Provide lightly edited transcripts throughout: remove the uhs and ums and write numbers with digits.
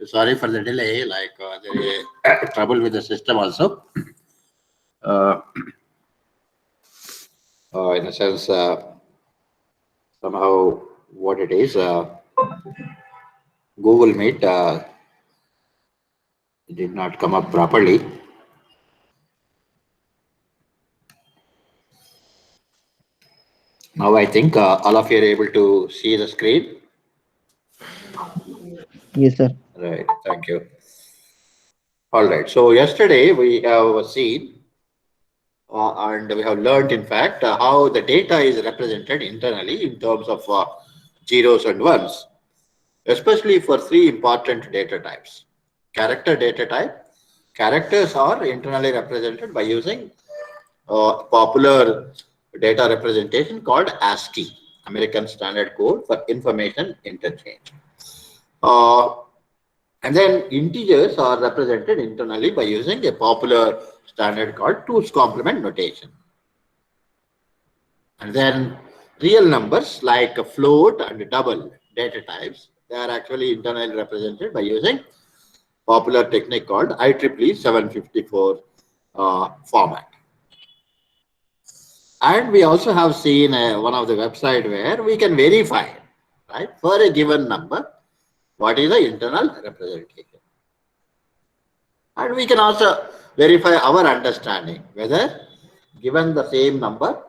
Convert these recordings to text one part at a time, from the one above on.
Sorry for the delay. There is trouble with the system also. Uh, in a sense, somehow what it is, Google Meet did not come up properly. Now I think all of you are able to see the screen. Yes, sir. Right. Thank you. All right. So yesterday we have seen and we have learned, in fact, how the data is represented internally in terms of zeros and ones, especially for three important data types. Character data type. Characters are internally represented by using popular data representation called ASCII, American Standard Code for Information Interchange. Uh, and then integers are represented internally by using a popular standard called two's complement notation. And then real numbers like a float and double data types, they are actually internally represented by using popular technique called IEEE 754 format. And we also have seen one of the website where we can verify, right, for a given number, what is the internal representation. And we can also verify our understanding whether given the same number,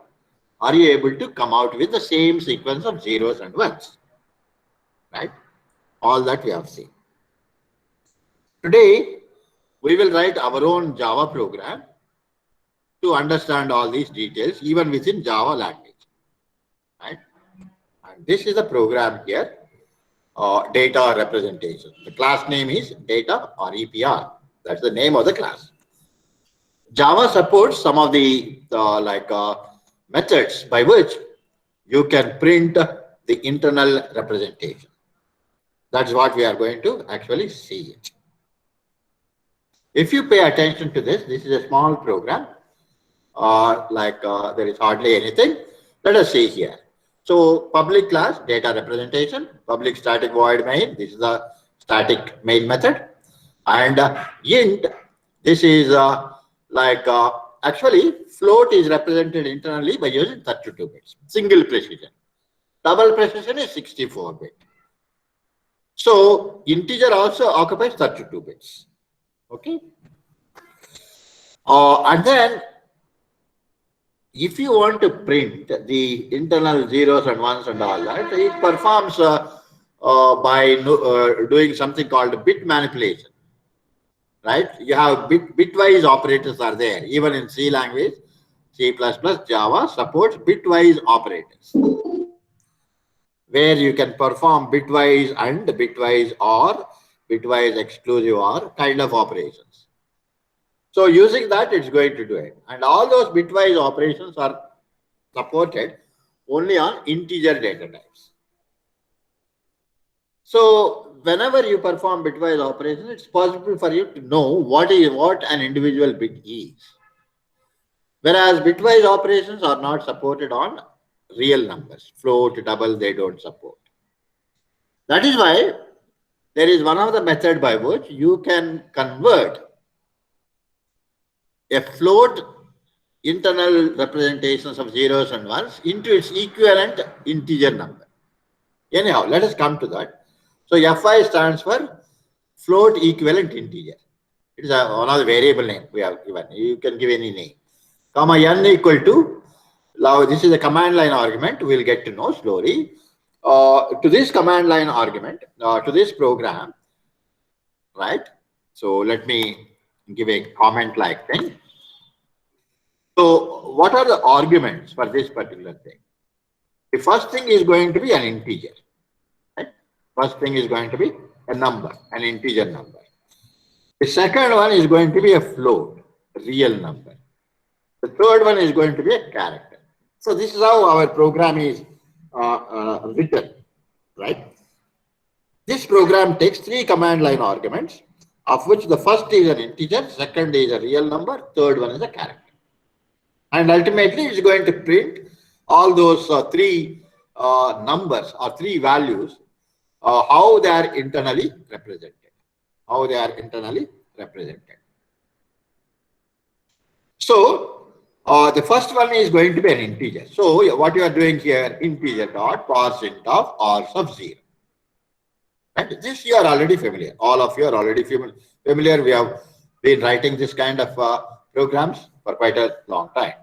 are you able to come out with the same sequence of zeros and ones, right? All that we have seen. Today, we will write our own Java program to understand all these details, even within Java language, right? And this is the program here, data representation. The class name is data or EPR. That's the name of the class. Java supports some of the methods by which you can print the internal representation. That's what we are going to actually see. If you pay attention to this, this is a small program. There is hardly anything. Let us see here. So public class data representation, public static void main. This is the static main method, and int. This is actually float is represented internally by using 32 bits, single precision. Double precision is 64 bit. So integer also occupies 32 bits. Okay. And then if you want to print the internal zeros and ones and all that, it performs by doing something called bit manipulation. Right? You have bitwise operators are there. Even in C language, C++, Java supports bitwise operators, where you can perform bitwise and bitwise or bitwise exclusive or kind of operations. So using that, it's going to do it. And all those bitwise operations are supported only on integer data types. So whenever you perform bitwise operations, it's possible for you to know what an individual bit is. Whereas bitwise operations are not supported on real numbers. Float, double, they don't support. That is why there is one of the method by which you can convert a float internal representations of zeros and ones into its equivalent integer number. Anyhow, let us come to that. So FI stands for float equivalent integer. It is one of the variable name we have given. You can give any name. Comma n equal to, now this is a command line argument. We'll get to know slowly. To this command line argument, to this program, right? So let me give a comment like thing. So what are the arguments for this particular thing? The first thing is going to be an integer. Right? First thing is going to be a number, an integer number. The second one is going to be a float, a real number. The third one is going to be a character. So this is how our program is written, right? This program takes three command line arguments, of which the first is an integer, second is a real number, third one is a character. And ultimately, it's going to print all those three numbers or three values, how they are internally represented. how they are internally represented. So the first one is going to be an integer. So what you are doing here, integer dot parse int of r sub 0. Right? This you are already familiar. All of you are already familiar. We have been writing this kind of programs for quite a long time.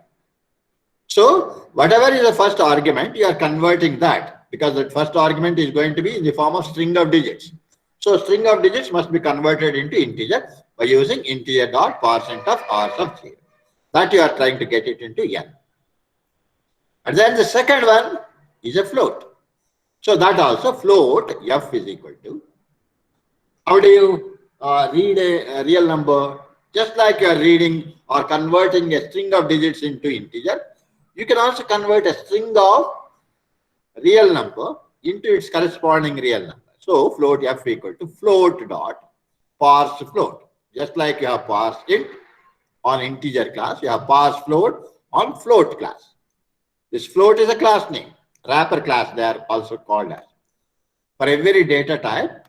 So whatever is the first argument, you are converting that, because the first argument is going to be in the form of string of digits. So string of digits must be converted into integer by using integer dot parse int of r sub 0. That you are trying to get it into n. And then the second one is a float. So that also float f is equal to. How do you read a real number? Just like you are reading or converting a string of digits into integer, you can also convert a string of real number into its corresponding real number. So float f equal to float dot parse float. Just like you have parse int on integer class, you have parse float on float class. This float is a class name, wrapper class they are also called as. For every data type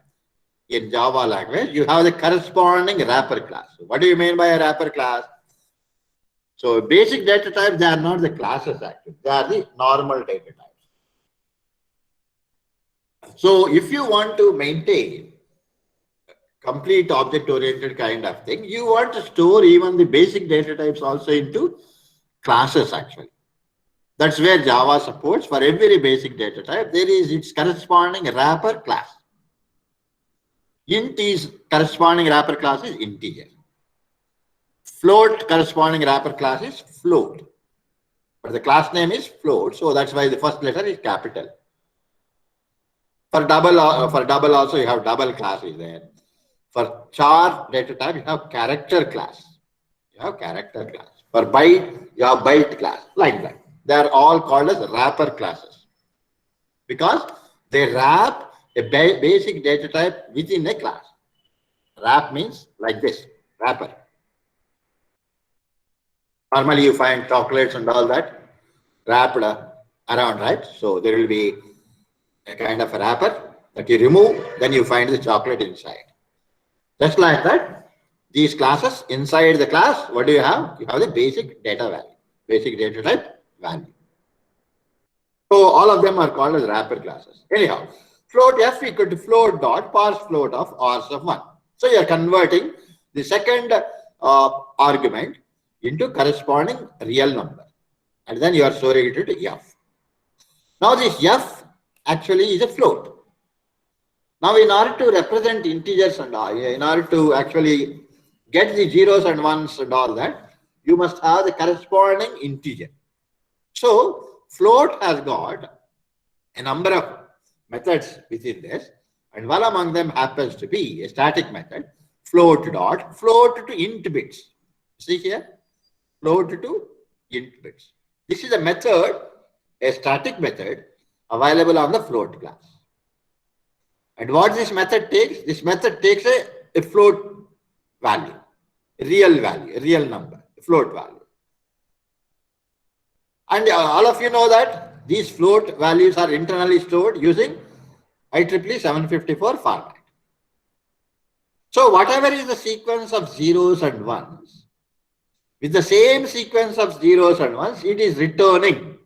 in Java language, you have the corresponding wrapper class. What do you mean by a wrapper class? So basic data types, they are not the classes actually, they are the normal data types. So if you want to maintain complete object-oriented kind of thing, you want to store even the basic data types also into classes actually. That's where Java supports for every basic data type, there is its corresponding wrapper class. Int is corresponding wrapper class is integer. Float corresponding wrapper class is float. But the class name is float, so that's why the first letter is capital. For double also you have double class is there. For char data type you have character class. You have character class. For byte you have byte class, like that. They are all called as wrapper classes because they wrap a basic data type within a class. Wrap means like this, wrapper. Normally you find chocolates and all that wrapped around, right? So there will be a kind of a wrapper that you remove, then you find the chocolate inside. Just like that, these classes, inside the class, what do you have? You have the basic data value, basic data type value. So all of them are called as wrapper classes. Anyhow, float f equal to float dot parse float of r sub 1. So you are converting the second argument into corresponding real number, and then you are storing it into f. Now this f actually is a float. Now in order to represent integers and all, in order to actually get the zeros and ones and all that, you must have the corresponding integer. So float has got a number of methods within this, and one among them happens to be a static method, float to int bits. See here, float to int bits. This is a method, a static method available on the float class. And what this method takes? This method takes a float value, a real number, a float value. And all of you know that these float values are internally stored using IEEE 754 format. So whatever is the sequence of zeros and ones, with the same sequence of zeros and ones, it is returning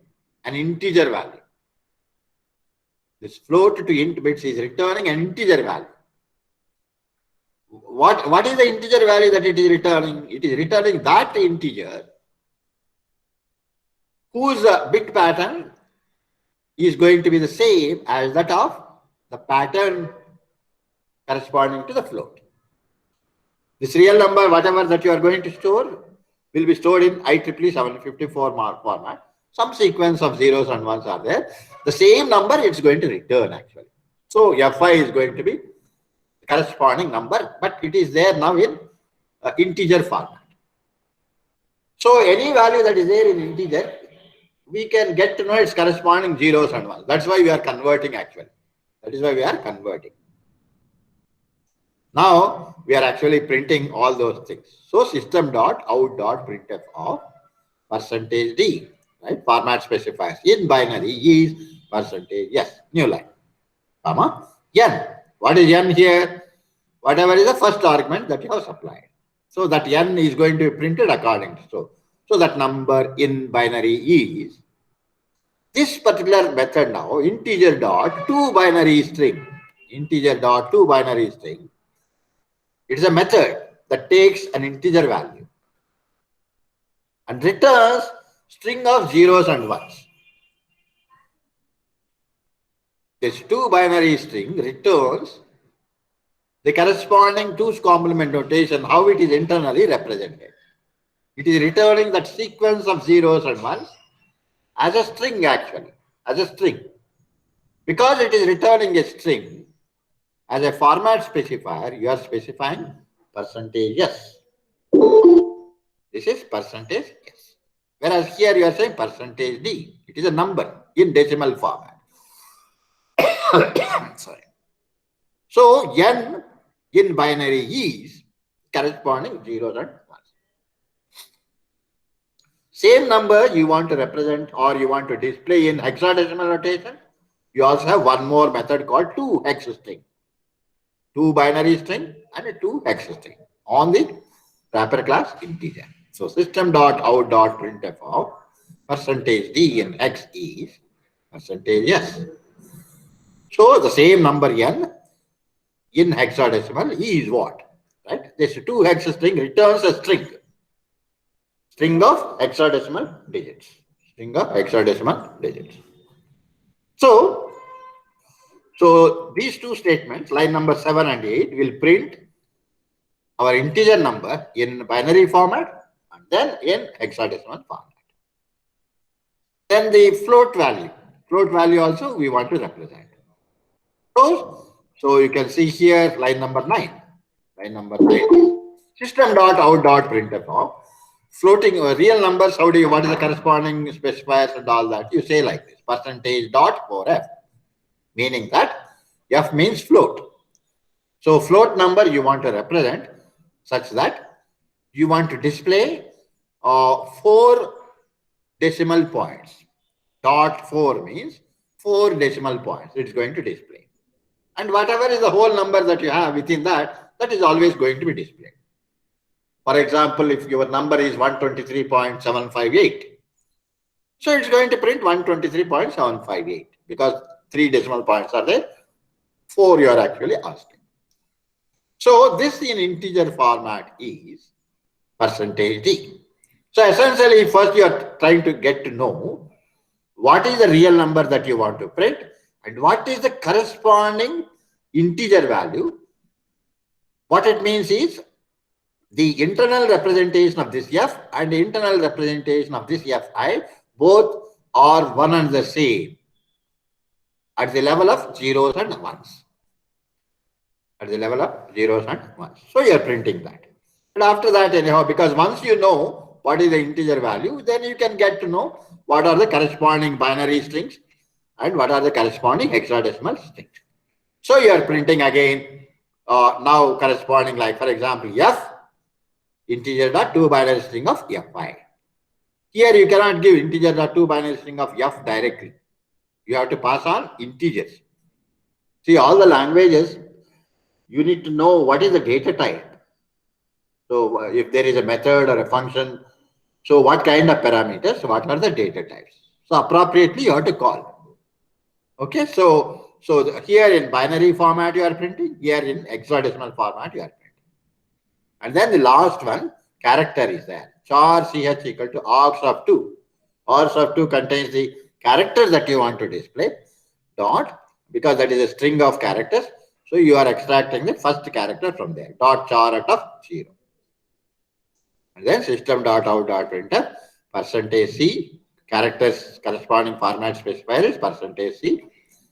an integer value. This float to int bits is returning an integer value. What is the integer value that it is returning? It is returning that integer whose bit pattern is going to be the same as that of the pattern corresponding to the float. This real number, whatever that you are going to store, will be stored in IEEE 754 format. Some sequence of zeros and ones are there. The same number it's going to return actually. So Fi is going to be the corresponding number, but it is there now in integer format. So any value that is there in integer, we can get to know its corresponding zeros and ones. That's why we are converting actually. That is why we are converting. Now we are actually printing all those things. So system.out.printf of %d, right? Format specifiers in binary is %, yes, new line, comma, n. What is n here? whatever is the first argument that you have supplied. So that n is going to be printed according to so that number in binary is this particular method now integer dot to binary string integer dot to binary string. It is a method that takes an integer value and returns string of zeros and ones. This two binary string returns the corresponding two's complement notation, how it is internally represented. It is returning that sequence of zeros and ones as a string actually, as a string. Because it is returning a string as a format specifier, you are specifying percentage yes. This is percentage yes. Whereas here you are saying percentage D. It is a number in decimal format. Sorry. So n in binary is corresponding zeros and ones. Same number you want to represent or you want to display in hexadecimal notation. You also have one more method called 2hex string. 2 binary string and a 2hex string on the wrapper class integer. So system.out.printf of percentage D in hex is percentage yes. So the same number n in hexadecimal is what? Right? This 2hex string returns a string of hexadecimal digits. String of hexadecimal digits. So these two statements, line number 7 and 8, will print our integer number in binary format and then in hexadecimal format. Then the float value also we want to represent. So you can see here line number 9. Line number 9. System.out.printf of floating real numbers. What is the corresponding specifiers and all that? You say like this: percentage dot for f, meaning that f means float. So float number you want to represent such that you want to display 4 decimal points. Dot 4 means 4 decimal points. It's going to display. And whatever is the whole number that you have within that, that is always going to be displayed. For example, if your number is 123.758, so it's going to print 123.758 because 3 decimal points are there, 4 you are actually asking. So this in integer format is percentage D. So essentially, first you are trying to get to know what is the real number that you want to print and what is the corresponding integer value. What it means is the internal representation of this f and the internal representation of this fi both are one and the same at the level of zeros and ones. At the level of zeros and ones. So you are printing that. And after that, anyhow, because once you know what is the integer value, then you can get to know what are the corresponding binary strings and what are the corresponding hexadecimal strings. So you are printing again now corresponding, like for example, f integer dot 2 binary string of fi. Here you cannot give integer dot 2 binary string of f directly. You have to pass on integers. See, all the languages, you need to know what is the data type. So if there is a method or a function, so what kind of parameters, what are the data types? So appropriately you have to call. Okay, so here in binary format you are printing, here in hexadecimal format you are printing. And then the last one, character is there. Char ch equal to args of 2. Args of 2 contains the characters that you want to display. Dot, because that is a string of characters. So you are extracting the first character from there. Dot char out of 0. And then system.out.printf percentage C, characters corresponding format specifier is percentage C,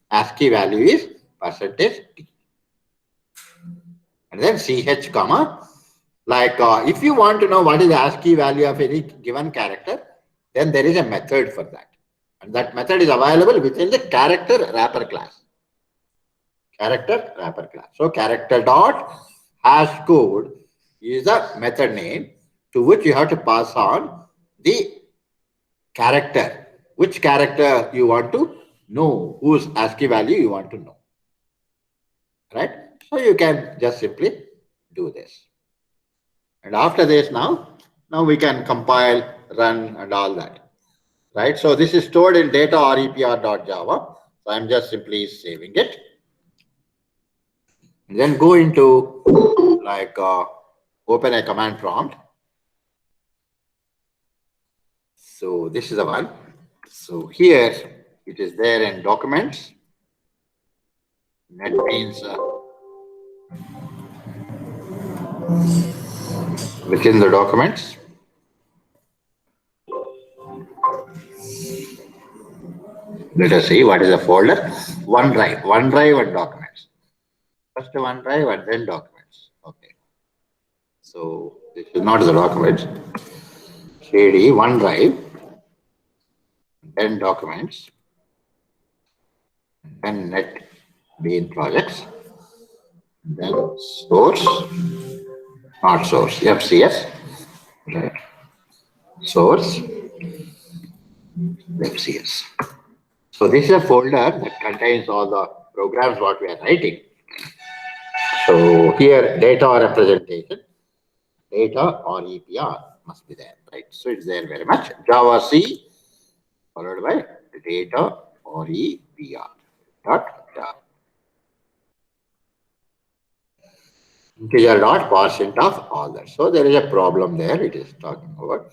ASCII value is percentage D. And then ch comma, like if you want to know what is the ASCII value of any given character, then there is a method for that. And that method is available within the character wrapper class. Character wrapper class. So character dot hash code is the method name to which you have to pass on the character. Which character you want to know, whose ASCII value you want to know. Right? So you can just simply do this. And after this now we can compile, run and all that. Right. So this is stored in data repr.java. So I'm just simply saving it. And then go into like open a command prompt. So this is the one. So here it is there in documents. That means within the documents. Let us see what is the folder. OneDrive and documents. First OneDrive and then documents. Okay. So this is not the documents. CD OneDrive, then documents, then net bean projects, then source, not source, FCS, right. Source, FCS. So this is a folder that contains all the programs what we are writing. So here data representation, data or EPR must be there, right? So it's there very much. Java C followed by data or EPR dot Java. Integer dot percent of all that. So there is a problem there. It is talking about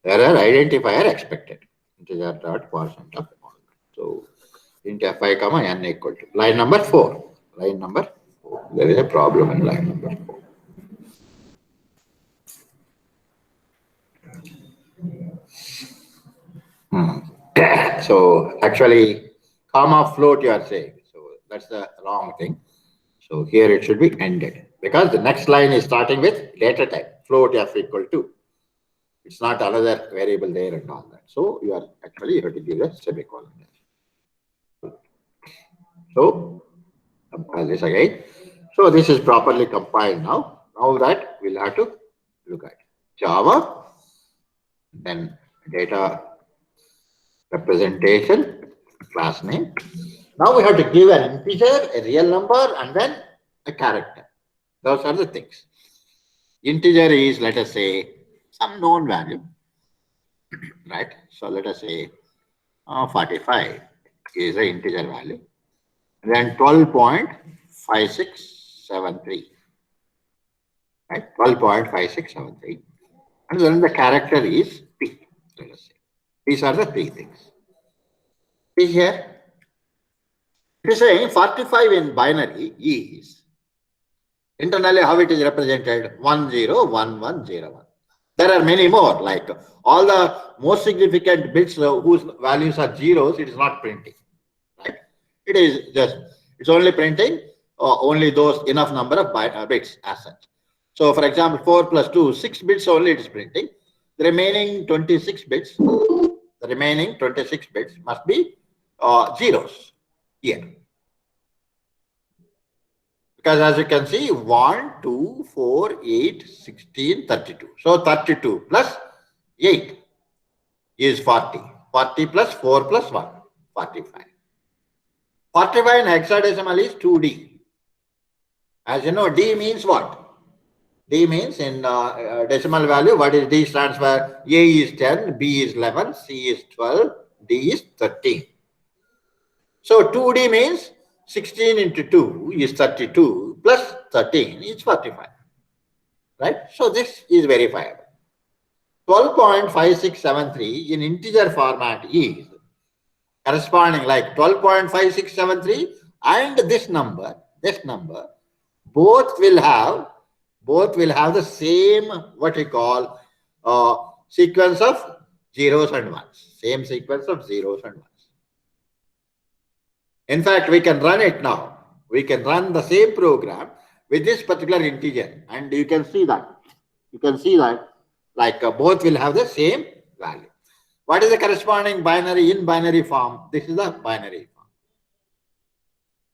error identifier expected. Integer dot percent of all that. So int fi comma n equal to line number 4. Line number 4. There is a problem in line number 4. So actually, comma float you are saying. So that's the wrong thing. So here it should be ended because the next line is starting with data type float f equal to. It's not another variable there and all that. So you are actually you have to give a semicolon. So compile this again. So this is properly compiled now. Now that we'll have to look at Java, then data representation, class name. Now we have to give an integer, a real number, and then a character. Those are the things. Integer is, let us say, some known value, right? So let us say 45 is an integer value. And then 12.5673, right? 12.5673. And then the character is P, let us say. These are the three things. See here, it is saying 45 in binary is internally how it is represented 101101. There are many more, like all the most significant bits whose values are zeros, it is not printing, right? It is just, it's only printing only those enough number of bits as such. So for example, 4 plus 2, 6 bits only it is printing. The remaining 26 bits, must be zeros here. Because as you can see, 1, 2, 4, 8, 16, 32. So 32 plus 8 is 40. 40 plus 4 plus 1, 45. 45 in hexadecimal is 2D. As you know, D means what? D means in decimal value, what is D stands for? A is 10, B is 11, C is 12, D is 13. So 2D means 16 into 2 is 32 plus 13 is 45. Right? So this is verifiable. 12.5673 in integer format is corresponding like 12.5673 and this number, both will have the same what we call sequence of zeros and ones. Same sequence of zeros and ones. In fact, we can run it now. We can run the same program with this particular integer, and you can see that. Like both will have the same value. What is the corresponding binary in binary form? This is the binary form.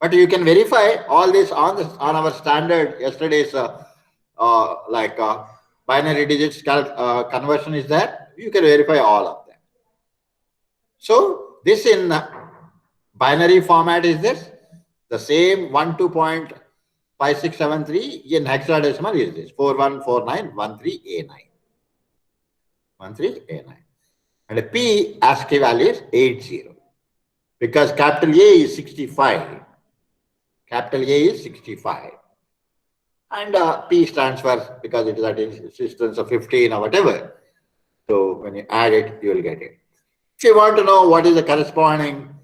But you can verify all this on our standard yesterday's binary digits conversion is there. You can verify all of them. So this in binary format is this. The same 12.5673 5673 in hexadecimal is this 414913A9. 13A9. And P ASCII value is 80. Because capital A is 65. Capital A is 65. And P stands for, because it is at instance of 15 or whatever. So when you add it, you will get it. If you want to know what is the corresponding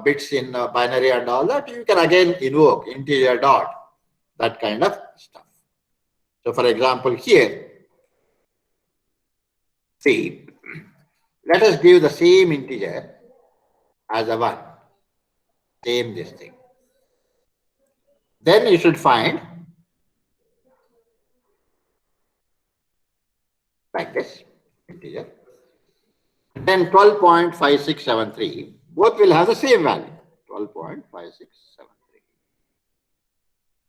bits in binary and all that, you can again invoke integer dot, that kind of stuff. So for example, here, see, let us give the same integer as a 1. Same this thing. Then you should find like this integer. Then 12.5673, both will have the same value, 12.5673.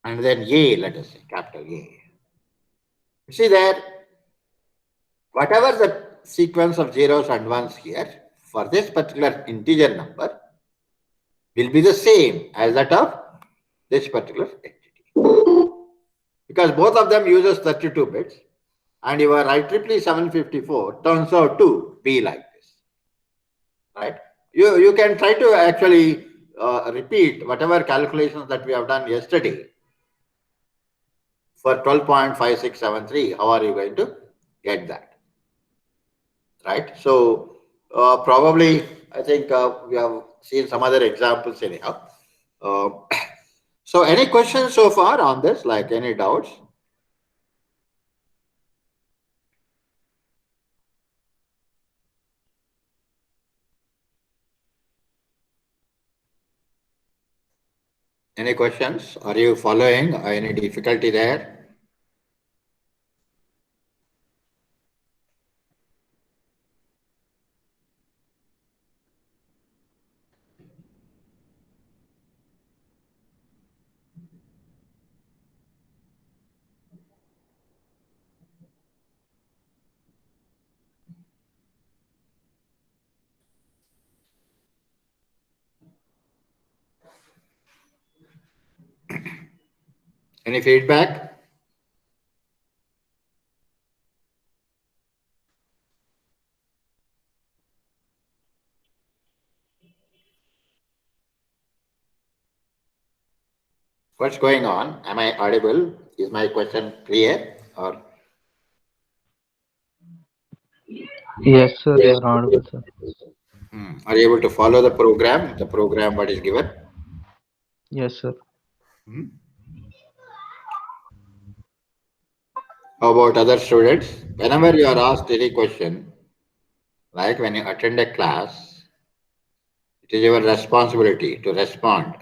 And then A, let us say, capital A. You see that whatever the sequence of zeros and ones here, for this particular integer number, will be the same as that of this particular entity. Because both of them uses 32 bits, and your IEEE 754 turns out to be like this. Right? You can try to actually repeat whatever calculations that we have done yesterday for 12.5673. How are you going to get that? Right? So probably I think we have seen some other examples anyhow. So any questions so far on this, like any doubts? Any questions? Are you following? Any difficulty there? Any feedback? What's going on? Am I audible? Is my question clear? Or Yes, sir, you are audible, sir. are you able to follow the program? The program what is given? Yes, sir. Hmm. How about other students? Whenever you are asked any question, like when you attend a class, it is your responsibility to respond.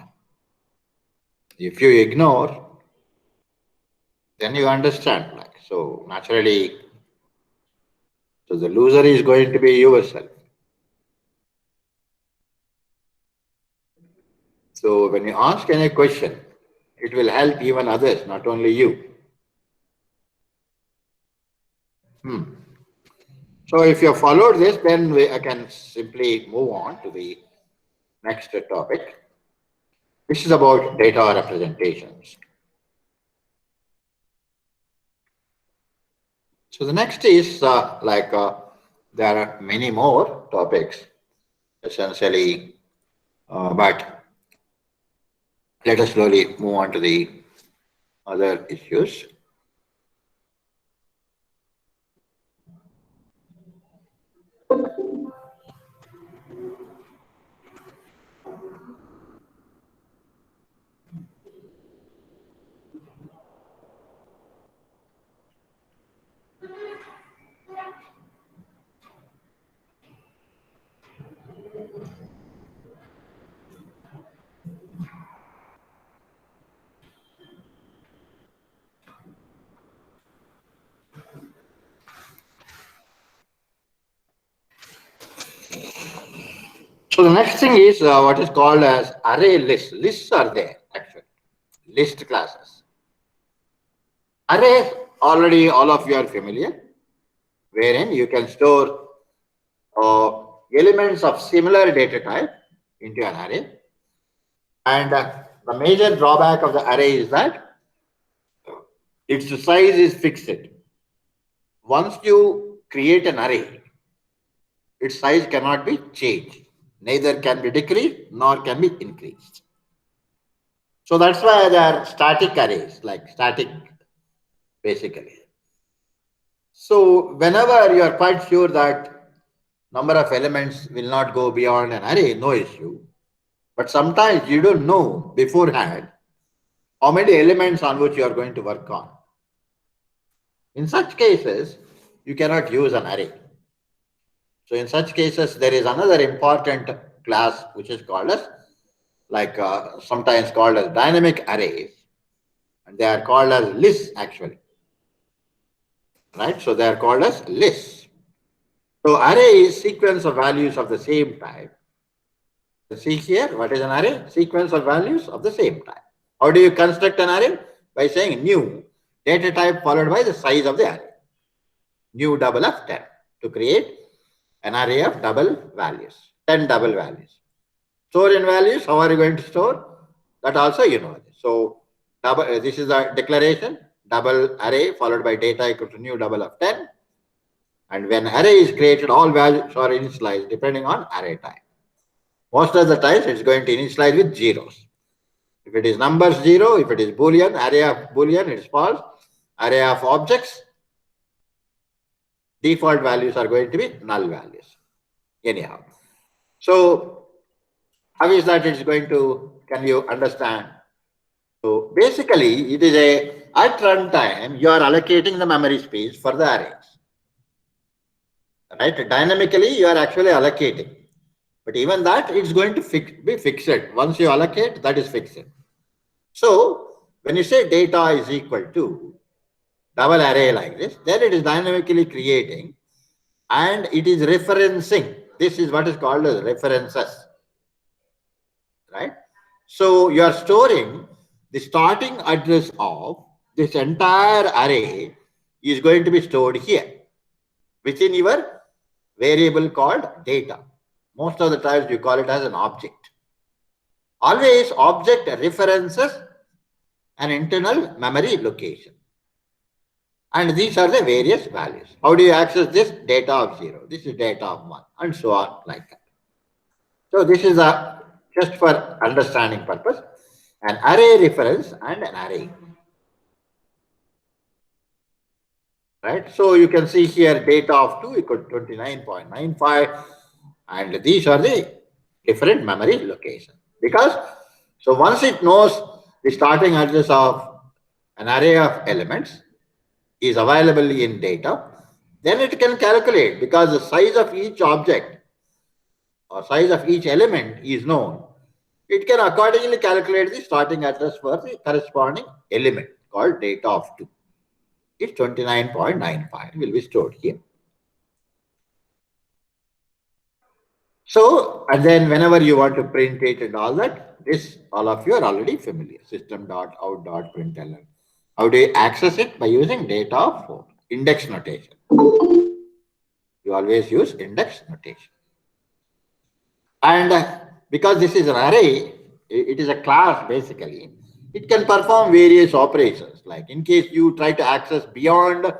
If you ignore, then you understand. Like so, naturally, so the loser is going to be yourself. So when you ask any question, it will help even others, not only you. Hmm. So if you have followed this, then I can simply move on to the next topic. This is about data representations. So the next is there are many more topics essentially, but let us slowly move on to the other issues. So the next thing is what is called as array list. Lists are there actually, list classes. Array already all of you are familiar, wherein you can store elements of similar data type into an array. And the major drawback of the array is that its size is fixed. Once you create an array, its size cannot be changed. Neither can be decreased nor can be increased. So that's why they are static arrays, like static basically. So whenever you are quite sure that number of elements will not go beyond an array, no issue. But sometimes you don't know beforehand how many elements on which you are going to work on. In such cases, you cannot use an array. So in such cases, there is another important class which is called as sometimes called as dynamic arrays, and they are called as lists actually, right? So they are called as lists. So array is sequence of values of the same type. See here, what is an array? Sequence of values of the same type. How do you construct an array? By saying new data type followed by the size of the array. New double of 10 to create an array of double values, 10 double values. Store in values, how are you going to store? That also you know. So this is a declaration, double array followed by data equal to new double of 10. And when array is created, all values are initialized depending on array type. Most of the times it's going to initialize with zeros. If it is numbers 0, if it is Boolean, array of Boolean, it is false. Array of objects, default values are going to be null values. Anyhow. So how is that it's going to, can you understand? So basically it is at runtime, you are allocating the memory space for the arrays. Right? Dynamically, you are actually allocating. But even that, it's going to be fixed. Once you allocate, that is fixed. So when you say data is equal to double array like this, then it is dynamically creating and it is referencing. This is what is called as references. Right? So you are storing the starting address of this entire array is going to be stored here within your variable called data. Most of the times you call it as an object. Always object references an internal memory location. And these are the various values. How do you access this? Data of 0. This is data of 1 and so on like that. So this is just for understanding purpose, an array reference and an array. Right? So you can see here data of 2 equal to 29.95 and these are the different memory locations. Because, so once it knows the starting address of an array of elements is available in data, then it can calculate because the size of each object or size of each element is known. It can accordingly calculate the starting address for the corresponding element called data of 2. It's 29.95 will be stored here. So, and then whenever you want to print it and all that, this all of you are already familiar. System.out.println. How do you access it? By using data of 4, index notation. You always use index notation. And because this is an array, it is a class basically. It can perform various operations. Like in case you try to access beyond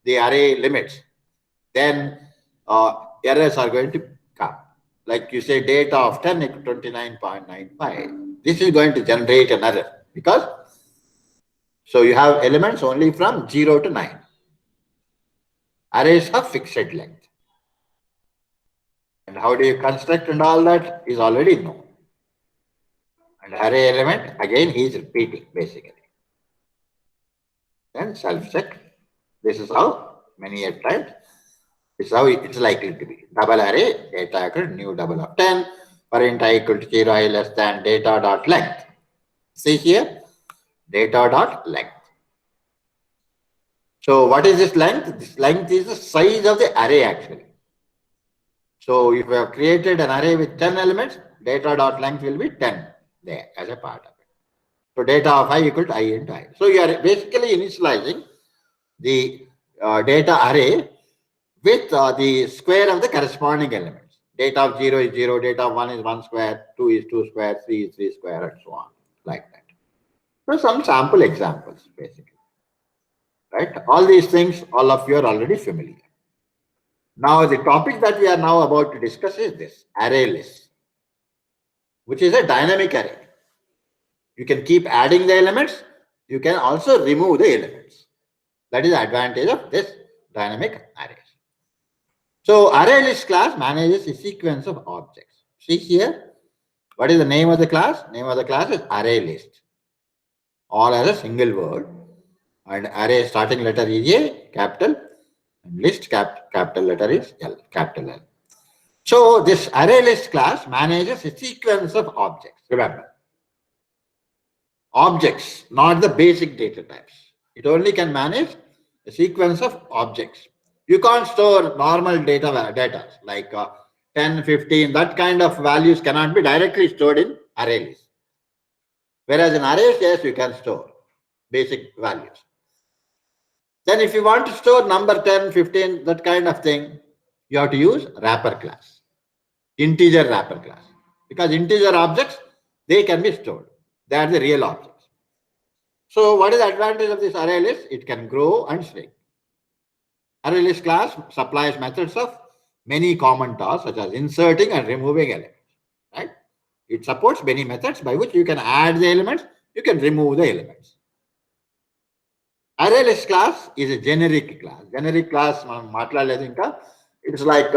the array limits, then errors are going to come. Like you say data of 10 equal to 29.95. This is going to generate an error because so you have elements only from 0 to 9. Arrays have fixed length. And how do you construct and all that is already known. And array element, again, he is repeating basically. Then self-check. This is how many times. This is how it's likely to be. Double array, data equal to new double of 10, parent I equal to 0, I less than data dot length. See here, data dot length. So what is this length? This length is the size of the array actually. So if you have created an array with 10 elements, data dot length will be 10 there as a part of it. So data of I equal to I into I. So you are basically initializing the data array with the square of the corresponding elements. Data of 0 is 0, data of 1 is 1 square, 2 is 2 square, 3 is 3 square, and so on, like that. So some sample examples, basically. right? All these things, all of you are already familiar. Now, the topic that we are now about to discuss is this array list, which is a dynamic array. You can keep adding the elements. You can also remove the elements. That is the advantage of this dynamic array. So array list class manages a sequence of objects. See here, what is the name of the class? Name of the class is array list. All as a single word. And array starting letter is A, capital, and list capital letter is L, capital L. So this array list class manages a sequence of objects. Remember, objects, not the basic data types. It only can manage a sequence of objects. You can't store normal data like 10, 15, that kind of values cannot be directly stored in array list. Whereas in arrays, yes, you can store basic values. Then if you want to store number 10, 15, that kind of thing, you have to use wrapper class, integer wrapper class. Because integer objects, they can be stored. They are the real objects. So what is the advantage of this array list? It can grow and shrink. Array list class supplies methods of many common tasks such as inserting and removing elements, right? It supports many methods by which you can add the elements, you can remove the elements. Array list class is a generic class. Generic class, it's like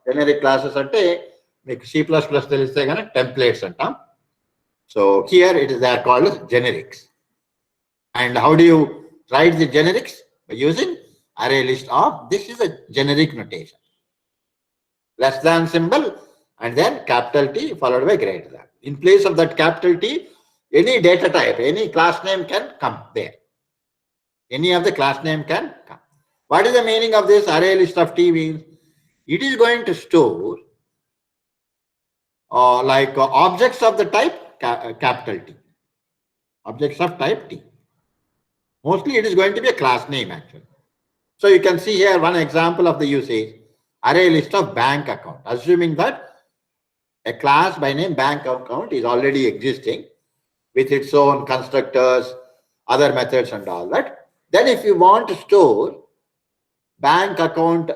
generic classes ante like C++ తెలిస్తే కానీ templates అంటాం. So here it is, they are called as generics. And how do you write the generics? By using array list of, this is a generic notation. Less than symbol and then capital T followed by greater than. In place of that capital T, any data type, any class name can come there. Any of the class name can come. What is the meaning of this array list of T means? It is going to store objects of the type capital T. Objects of type T. Mostly it is going to be a class name actually. So you can see here one example of the usage, array list of bank account. Assuming that a class by name bank account is already existing with its own constructors, other methods and all that. Then if you want to store bank account,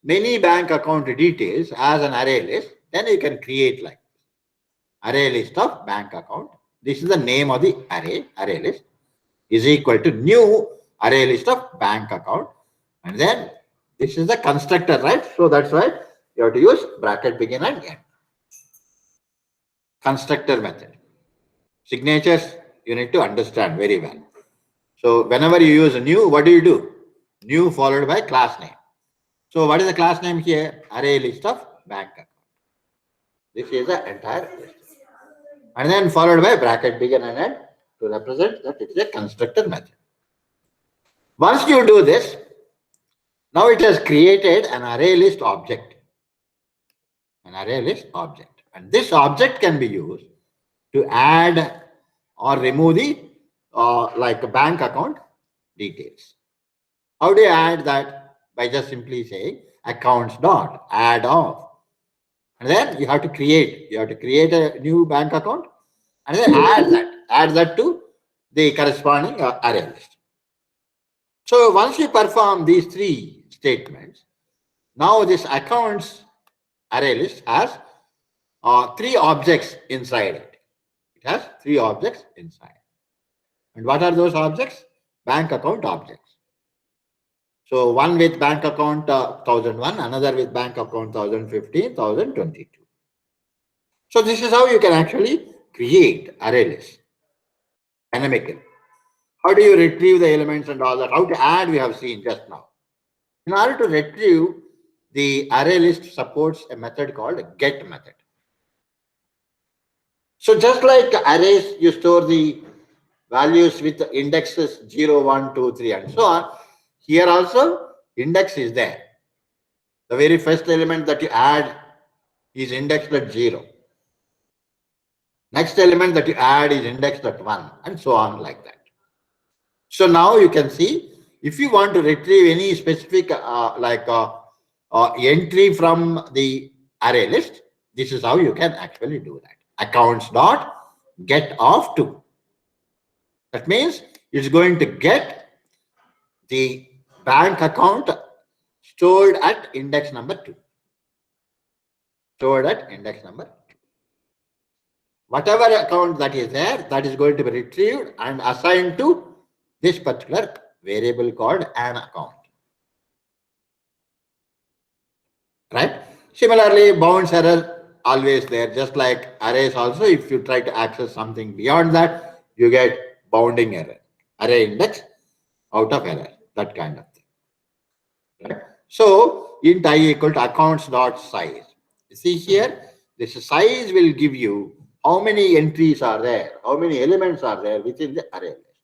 many bank account details as an array list, then you can create like array list of bank account. This is the name of the array list is equal to new array list of bank account. And then this is the constructor, right? So that's why you have to use bracket begin and end. Constructor method. Signatures, you need to understand very well. So whenever you use a new, what do? New followed by class name. So what is the class name here? Array list of bank account. This is the entire list. And then followed by bracket begin and end to represent that it is a constructor method. Once you do this, now it has created an array list object. An array list object. And this object can be used to add or remove the like bank account details. How do you add that? By just simply saying accounts dot add of. And then you have to create a new bank account and then add that to the corresponding array list. So once you perform these three statements, now this accounts array list has three objects inside it. It has three objects inside. And what are those objects? Bank account objects. So one with bank account 1001, another with bank account 1015, 1022. So this is how you can actually create array lists dynamically. How do you retrieve the elements and all that? How to add, we have seen just now. In order to retrieve, the array list supports a method called get method. So just like arrays, you store the values with the indexes 0, 1, 2, 3 and so on. Here also index is there. The very first element that you add is indexed at 0. Next element that you add is indexed at 1 and so on like that. So now you can see if you want to retrieve any specific entry from the array list, this is how you can actually do that. Accounts dot get of 2. That means it's going to get the bank account stored at index number 2. Stored at index number 2. Whatever account that is there, that is going to be retrieved and assigned to this particular variable called an account. Right? Similarly, bounds error always there, just like arrays also. If you try to access something beyond that, you get bounding error, array index out of error, that kind of thing. Right? So int I equal to accounts dot size. You see here, this size will give you how many entries are there, how many elements are there within the array list.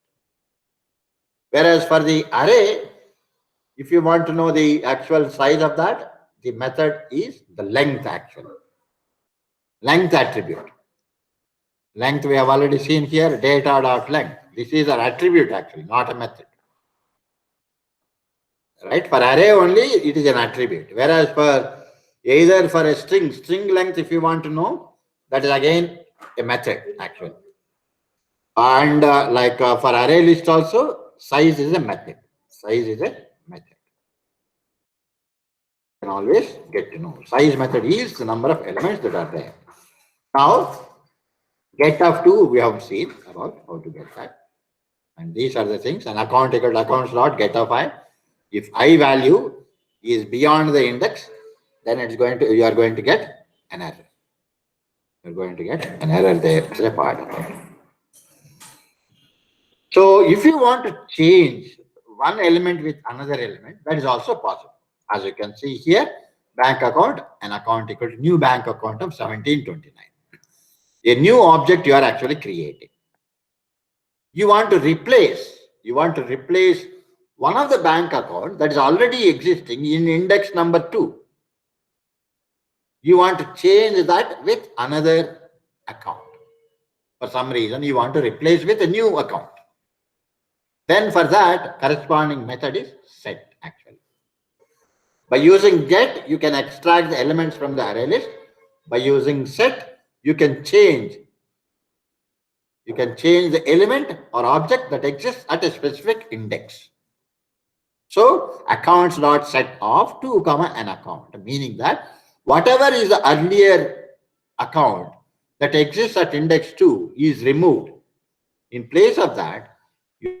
Whereas for the array, if you want to know the actual size of that, the method is the length actually. Length attribute. Length we have already seen here, data.length. This is an attribute actually, not a method. Right? For array only, it is an attribute. Whereas for either for a string length, if you want to know, that is again a method actually. And for array list also, size is a method. Size is a method. You can always get to know. Size method is the number of elements that are there. Now, get of 2, we have seen about how to get that. And these are the things. An account equal to accounts dot get of I. If I value is beyond the index, then you are going to get an error. You're going to get an error there as a part of it. So if you want to change one element with another element, that is also possible. As you can see here, bank account, an account equal to new bank account of 1729. A new object you are actually creating. You want to replace one of the bank account that is already existing in index number 2. You want to change that with another account. For some reason, you want to replace with a new account. Then for that, corresponding method is set actually. By using get, you can extract the elements from the array list. By using set, you can change the element or object that exists at a specific index. So accounts dot set of 2, an account, meaning that whatever is the earlier account that exists at index 2 is removed. In place of that, you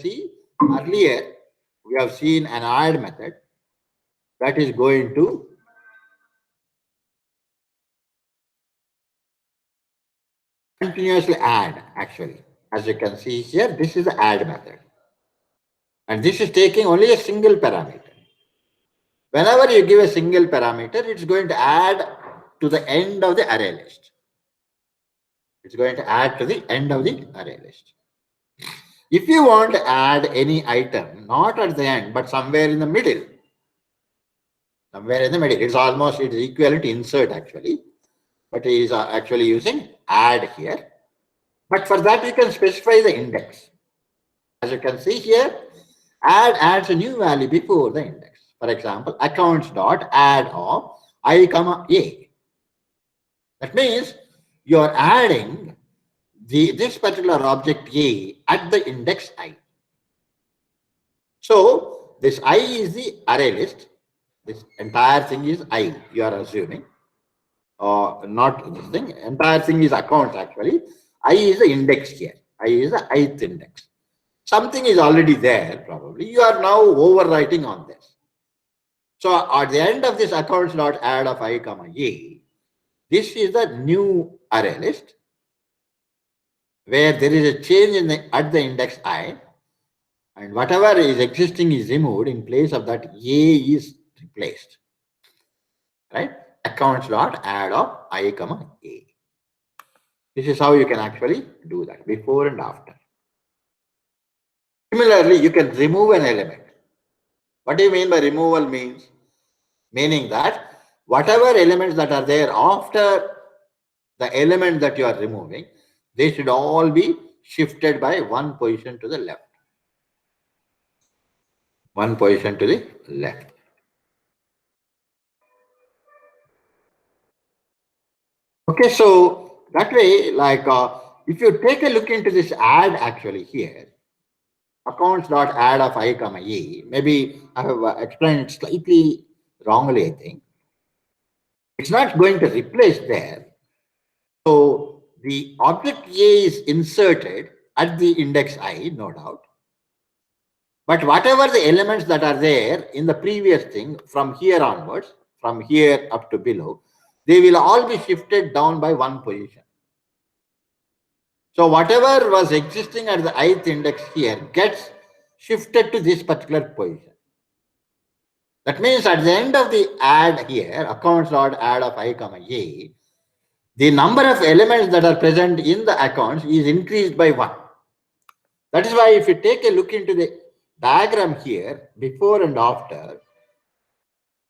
see earlier we have seen an add method that is going to continuously add actually. As you can see here, this is the add method. And this is taking only a single parameter. Whenever you give a single parameter, it's going to add to the end of the array list. It's going to add to the end of the array list. If you want to add any item, not at the end, but somewhere in the middle, it's equivalent to insert actually, but it is actually using add here. But for that, you can specify the index. As you can see here, add adds a new value before the index. For example, accounts dot add of I, a. That means you are adding this particular object a at the index I. So this I is the array list. This entire thing is I, you are assuming. Not this thing, entire thing is accounts actually. I is the index here. I is the ith index. Something is already there probably. You are now overwriting on this. So at the end of this accounts dot add of I, a, this is the new array list where there is a change at the index I, and whatever is existing is removed. In place of that, a is replaced. Right? Accounts dot add of I, a. This is how you can actually do that, before and after. Similarly, you can remove an element. What do you mean by removal means? Meaning that whatever elements that are there after the element that you are removing, they should all be shifted by one position to the left. One position to the left. Okay, so that way, like if you take a look into this add actually here, accounts.add of I comma E, maybe I have explained it slightly wrongly, I think. It's not going to replace there. So the object A is inserted at the index I, no doubt. But whatever the elements that are there in the previous thing from here onwards, from here up to below, they will all be shifted down by one position. So whatever was existing at the ith index here gets shifted to this particular position. That means at the end of the add here, accounts.add of I comma A, the number of elements that are present in the accounts is increased by 1. That is why if you take a look into the diagram here, before and after,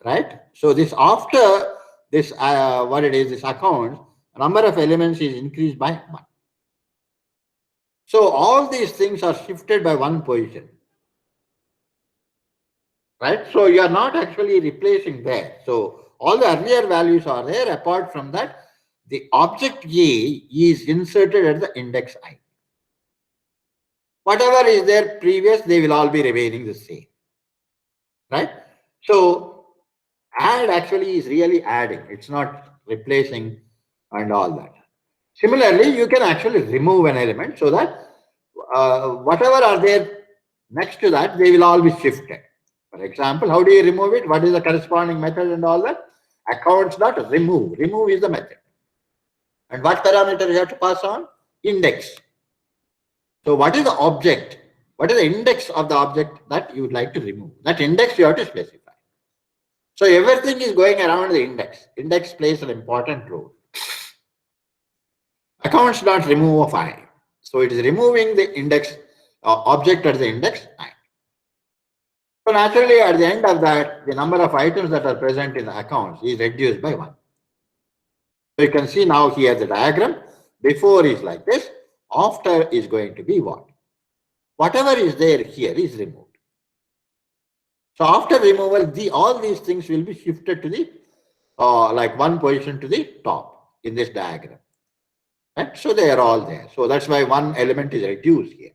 right? So this after this, what it is, this account, number of elements is increased by 1. So all these things are shifted by one position, right? So you are not actually replacing there. So all the earlier values are there. Apart from that, the object A is inserted at the index I. Whatever is there previous, they will all be remaining the same, right? So add actually is really adding. It's not replacing and all that. Similarly, you can actually remove an element so that whatever are there next to that, they will all be shifted. For example, how do you remove it? What is the corresponding method and all that? Accounts dot remove. Remove is the method. And what parameter you have to pass on? Index. So what is the object? What is the index of the object that you would like to remove? That index you have to specify. So everything is going around the index. Index plays an important role. Accounts dot remove of I. So it is removing the index object at the index I. So naturally, at the end of that, the number of items that are present in the accounts is reduced by 1. So you can see now here the diagram. Before is like this. After is going to be what? Whatever is there here is removed. So after removal, all these things will be shifted to the like one position to the top in this diagram. Right? So they are all there. So that's why one element is reduced here.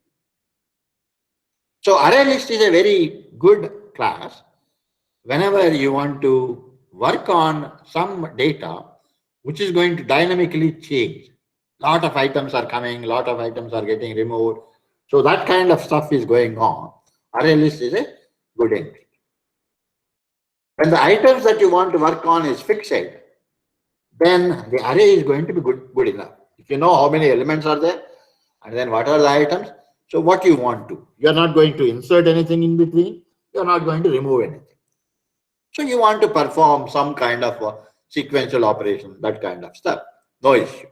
So array list is a very good class whenever you want to work on some data which is going to dynamically change. Lot of items are coming, lot of items are getting removed. So that kind of stuff is going on. Array list is a good entry. When the items that you want to work on is fixed, then the array is going to be good enough. If you know how many elements are there, and then what are the items, so what you want to. You're not going to insert anything in between. You're not going to remove anything. So you want to perform some kind of a sequential operation, that kind of stuff. No issue.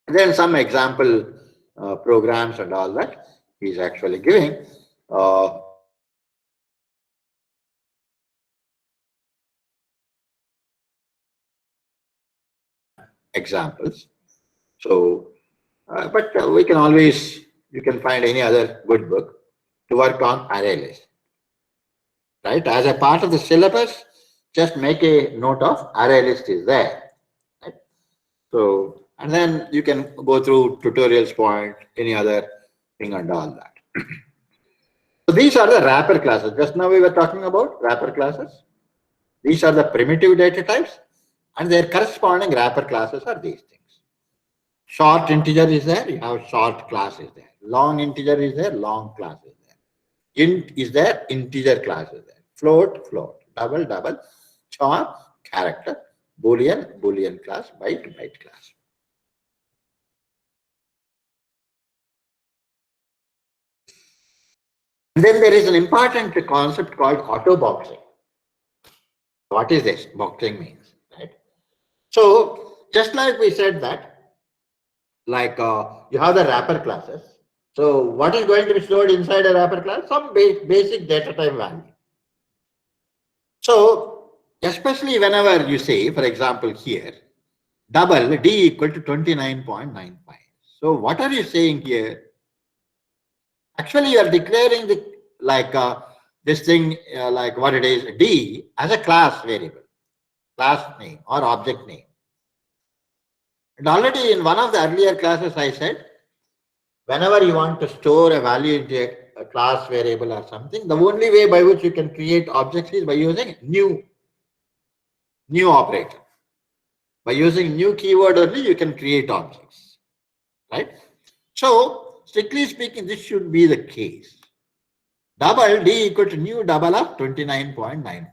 Then some example programs and all that he's actually giving. Examples. So, but we can always, you can find any other good book to work on array list. Right? As a part of the syllabus, just make a note of array list is there. Right? So, and then you can go through tutorials point, any other thing and all that. So these are the wrapper classes. Just now we were talking about wrapper classes. These are the primitive data types and their corresponding wrapper classes are these things. Short integer is there, you have short class is there. Long integer is there, long class is there. Int is there, integer class is there. Float, float. Double, double. Char, character. Boolean, Boolean class. Byte, byte class. And then there is an important concept called auto boxing. What is this? Boxing means, right? So just like we said that, like you have the wrapper classes. So what is going to be stored inside a wrapper class? Some basic data type value. So especially whenever you say, for example, here, double D equal to 29.95. So what are you saying here? Actually, you are declaring the this thing like what it is D as a class variable, class name or object name. And already in one of the earlier classes, I said whenever you want to store a value into a class variable or something, the only way by which you can create objects is by using new operator. By using new keyword only, you can create objects, right? So strictly speaking, this should be the case. Double D equal to new double of 29.95.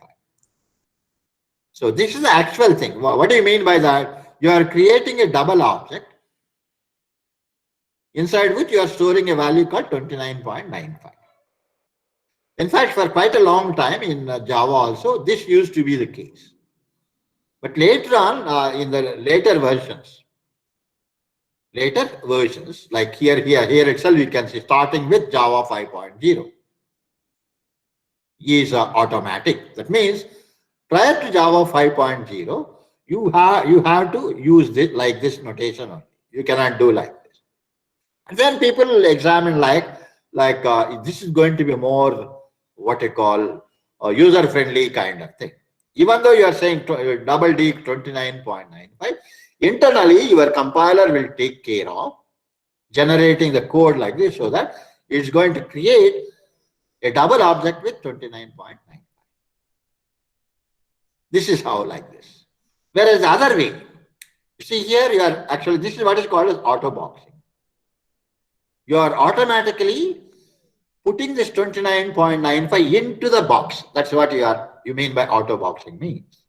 So this is the actual thing. What do you mean by that? You are creating a double object inside which you are storing a value called 29.95. In fact, for quite a long time in Java also, this used to be the case. But later on, in the later versions, like here itself, you can see starting with Java 5.0 is automatic. That means prior to Java 5.0, you have to use this like this notation only. You cannot do like this. And then people examine this is going to be more what I call a user friendly kind of thing. Even though you are saying double D 29.95, internally your compiler will take care of generating the code like this so that it's going to create a double object with 29.95. This is how like this. Whereas the other way, you see here you are actually, this is what is called as auto boxing. You are automatically putting this 29.95 into the box. That's what you mean by auto boxing means.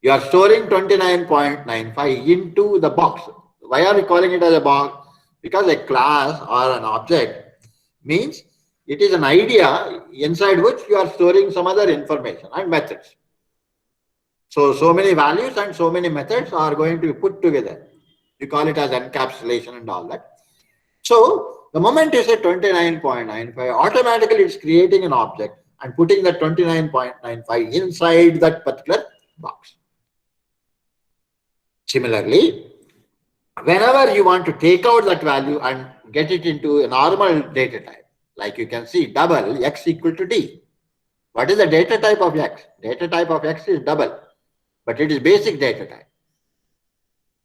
You are storing 29.95 into the box. Why are we calling it as a box? Because a class or an object means it is an idea inside which you are storing some other information and methods. So many values and so many methods are going to be put together. You call it as encapsulation and all that. So the moment you say 29.95, automatically it's creating an object and putting that 29.95 inside that particular box. Similarly, whenever you want to take out that value and get it into a normal data type, like you can see double x equal to D. What is the data type of x? Data type of x is double, but it is basic data type.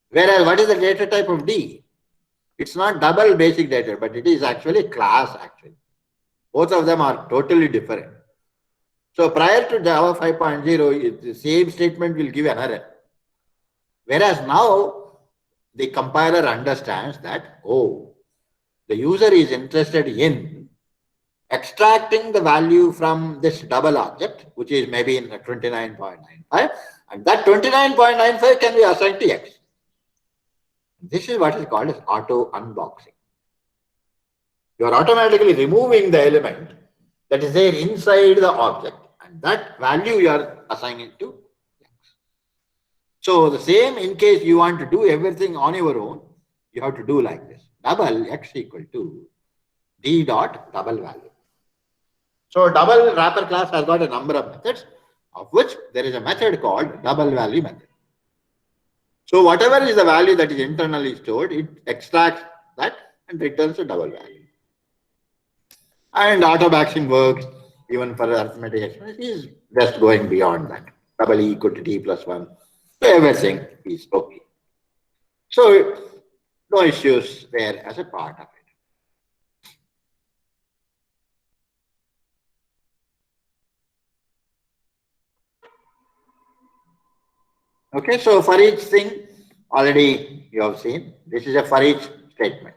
Whereas what is the data type of D? It's not double basic data, but it is actually class actually. Both of them are totally different. So prior to Java 5.0, the same statement will give an error. Whereas now the compiler understands that, oh, the user is interested in extracting the value from this double object, which is maybe in 29.95, and that 29.95 can be assigned to x. This is what is called as auto unboxing. You are automatically removing the element that is there inside the object, and that value you are assigning to x. So the same, in case you want to do everything on your own, you have to do like this. Double x equal to D dot double value. So double wrapper class has got a number of methods, of which there is a method called double value method. So whatever is the value that is internally stored, it extracts that and returns a double value. And auto boxing works even for arithmetic expression is just going beyond that. Double E equal to D plus 1. So everything is okay. So no issues there as a part of it. Okay, so for each thing, already you have seen, this is a for each statement.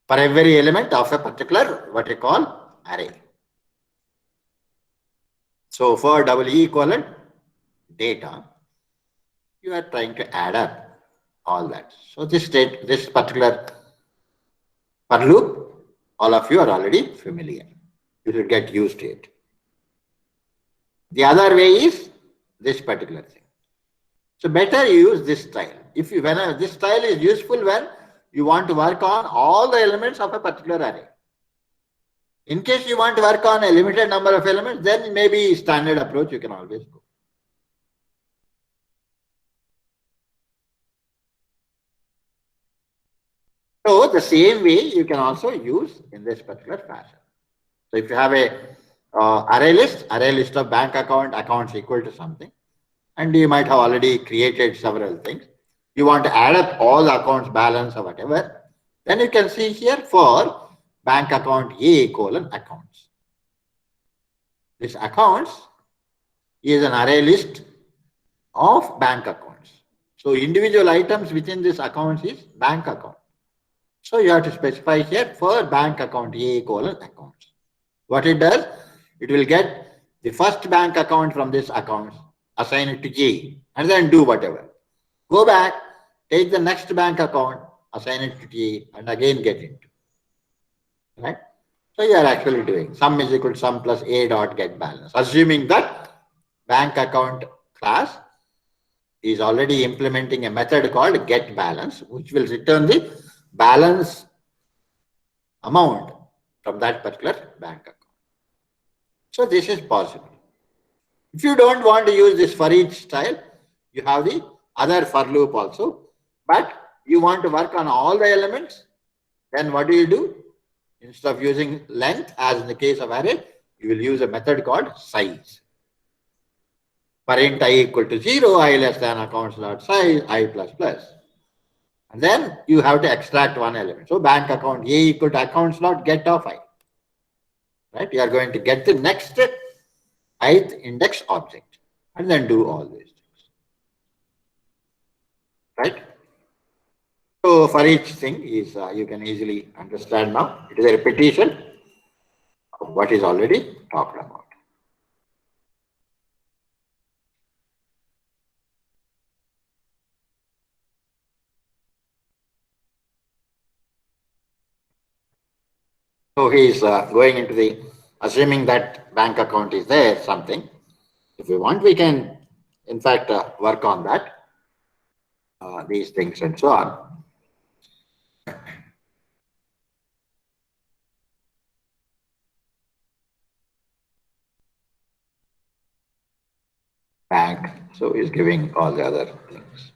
For every element of a particular, what you call, array. So for double E equivalent data, you are trying to add up all that. So this particular for loop, all of you are already familiar. You should get used to it. The other way is this particular thing. So better use this style. When this style is useful when you want to work on all the elements of a particular array. In case you want to work on a limited number of elements, then maybe standard approach you can always go. the same way you can also use in this particular fashion. So if you have a array list of bank accounts equal to something, and you might have already created several things. You want to add up all the accounts balance or whatever, then you can see here for bank account A colon accounts. This accounts is an array list of bank accounts. So individual items within this account is bank account. So you have to specify here for bank account A colon accounts. What it does, it will get the first bank account from this account, assign it to A, and then do whatever. Go back, take the next bank account, assign it to A, and again get into. Right? So you are actually doing sum is equal to sum plus A dot get balance, assuming that bank account class is already implementing a method called get balance, which will return the balance amount from that particular bank account. So this is possible. If you don't want to use this for each style, you have the other for loop also, but you want to work on all the elements, then what do? Instead of using length, as in the case of array, you will use a method called size. For int I equal to 0, I less than accounts dot size, I plus plus. And then you have to extract one element. So bank account A equal to accounts dot get of I. Right? You are going to get the next ith index object and then do all these things. Right? So for each thing is you can easily understand now. It is a repetition of what is already talked about. So he is going into the assuming that bank account is there something. If we want, we can in fact work on that, these things and so on. Bank, so he's giving all the other things.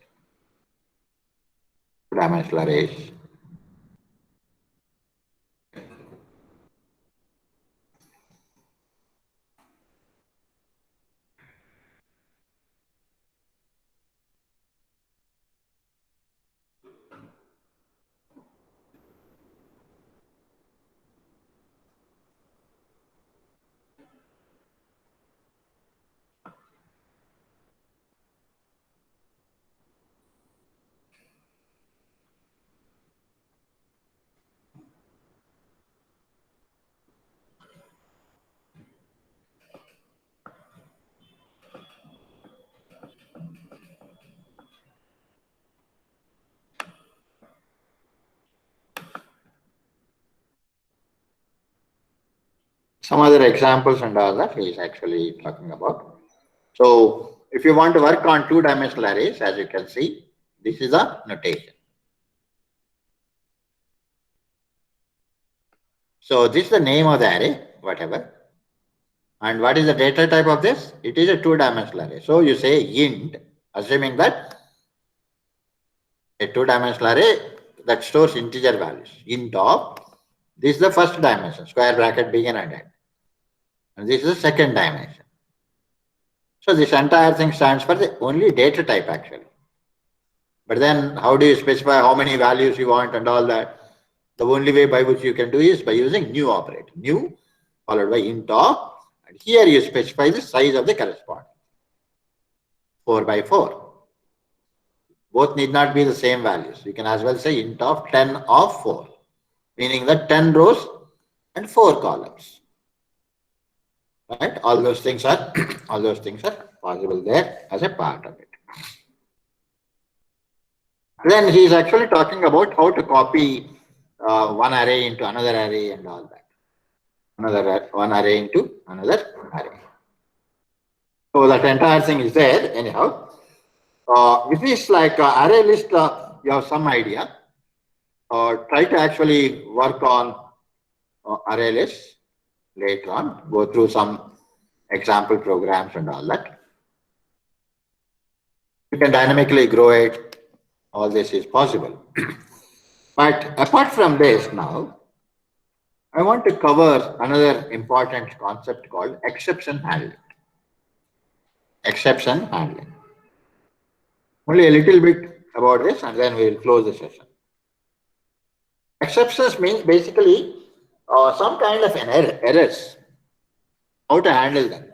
Dimensional arrays. Some other examples and all that he is actually talking about. So if you want to work on two-dimensional arrays, as you can see, this is a notation. So this is the name of the array, whatever. And what is the data type of this? It is a two-dimensional array. So you say int, assuming that a two-dimensional array that stores integer values. Int of, this is the first dimension, square bracket begin and end. And this is the second dimension. So this entire thing stands for the only data type actually. But then how do you specify how many values you want and all that? The only way by which you can do is by using new operator. New followed by int of, and here you specify the size of the corresponding. 4 by 4. Both need not be the same values. You can as well say int of 10 of 4, meaning that 10 rows and 4 columns. Right? All those things are possible there as a part of it. Then he is actually talking about how to copy one array into another array and all that. One array into another array. So that entire thing is there anyhow. If it's like array list, you have some idea. Try to actually work on array lists later on. Go through some example programs and all that. You can dynamically grow it. All this is possible. But apart from this now, I want to cover another important concept called exception handling. Exception handling. Only a little bit about this and then we will close the session. Exceptions means basically some kind of an errors, how to handle them.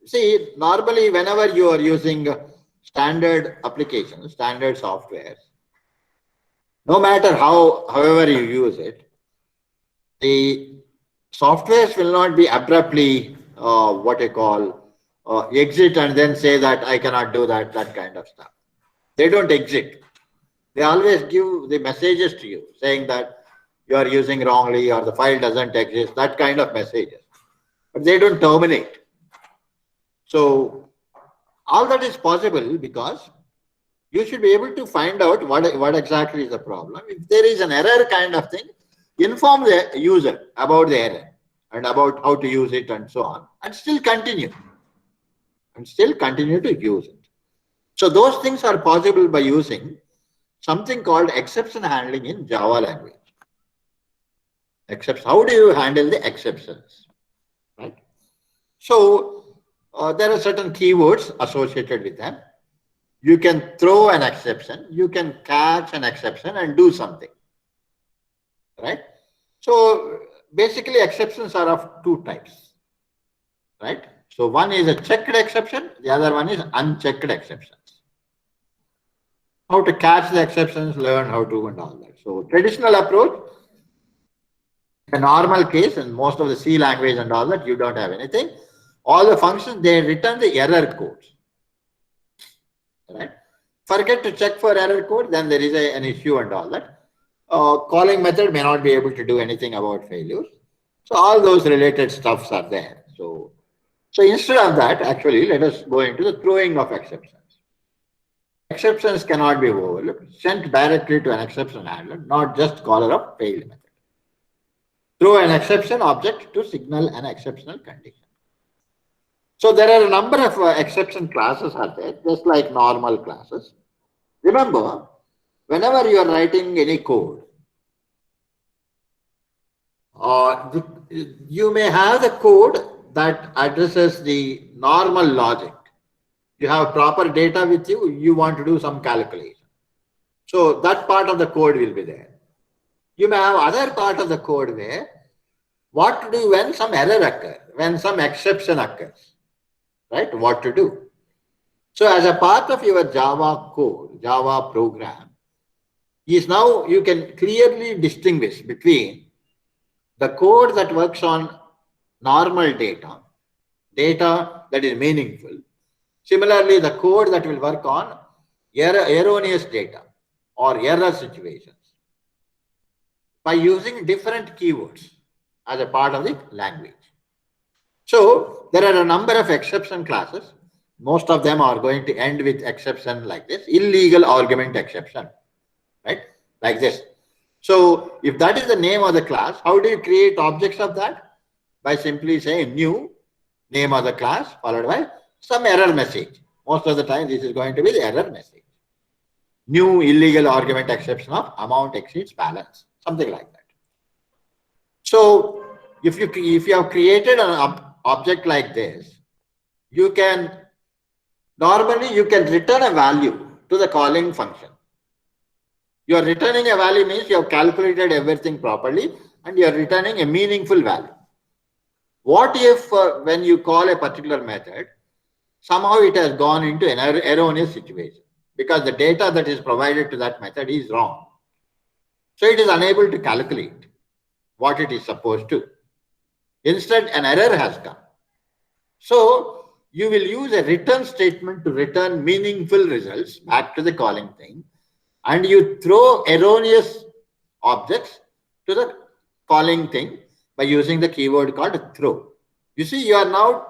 See, normally whenever you are using standard applications, standard software, no matter however you use it, the softwares will not be abruptly what you call exit and then say that I cannot do that kind of stuff. They don't exit. They always give the messages to you saying that you are using wrongly or the file doesn't exist, that kind of messages. But they don't terminate. So all that is possible because you should be able to find out what exactly is the problem. If there is an error kind of thing, inform the user about the error and about how to use it and so on, and still continue to use it. So those things are possible by using something called exception handling in Java language. How do you handle the exceptions? Right? So there are certain keywords associated with them. You can throw an exception, you can catch an exception and do something. Right? So basically exceptions are of two types. Right? So one is a checked exception, the other one is unchecked exceptions. How to catch the exceptions, learn how to and all that. So traditional approach, a normal case in most of the C language and all that, you don't have anything. All the functions, they return the error codes. Right? Forget to check for error code, then there is an issue and all that. Calling method may not be able to do anything about failures. So all those related stuffs are there. So instead of that, actually, let us go into the throwing of exceptions. Exceptions cannot be overlooked, sent directly to an exception handler, not just caller of failed method. Throw an exception object to signal an exceptional condition. So there are a number of exception classes are there, just like normal classes. Remember, whenever you are writing any code, you may have the code that addresses the normal logic. You have proper data with you, you want to do some calculation. So that part of the code will be there. You may have other part of the code where what to do when some error occurs, when some exception occurs, right? What to do. So as a part of your Java code, Java program, is now you can clearly distinguish between the code that works on normal data that is meaningful. Similarly, the code that will work on erroneous data or error situations by using different keywords as a part of the language. So there are a number of exception classes. Most of them are going to end with exception like this, illegal argument exception, right? Like this. So if that is the name of the class, how do you create objects of that? By simply saying new name of the class followed by some error message. Most of the time, this is going to be the error message. New illegal argument exception of amount exceeds balance, something like that. So if you have created an object like this, you can return a value to the calling function. You are returning a value means you have calculated everything properly and you are returning a meaningful value. What if when you call a particular method, somehow it has gone into an erroneous situation because the data that is provided to that method is wrong. So it is unable to calculate what it is supposed to. Instead, an error has come. So you will use a return statement to return meaningful results back to the calling thing, and you throw erroneous objects to the calling thing by using the keyword called throw. You see, you are now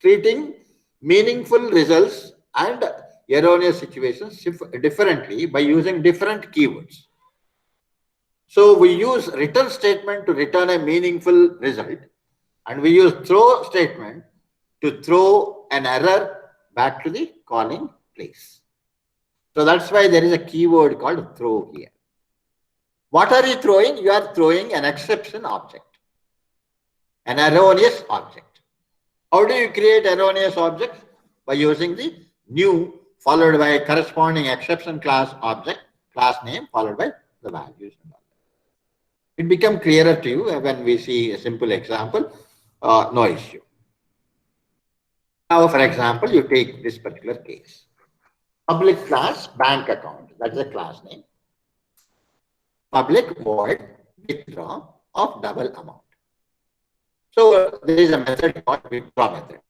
treating meaningful results and erroneous situations differently by using different keywords. So we use return statement to return a meaningful result, and we use throw statement to throw an error back to the calling place. So that's why there is a keyword called throw here. What are you throwing? You are throwing an exception object, an erroneous object. How do you create erroneous objects? By using the new followed by a corresponding exception class object, class name followed by the values. It becomes clearer to you when we see a simple example, no issue. Now, for example, you take this particular case. Public class bank account, that's the class name. Public void withdraw of double amount. So there is a method called withdraw method.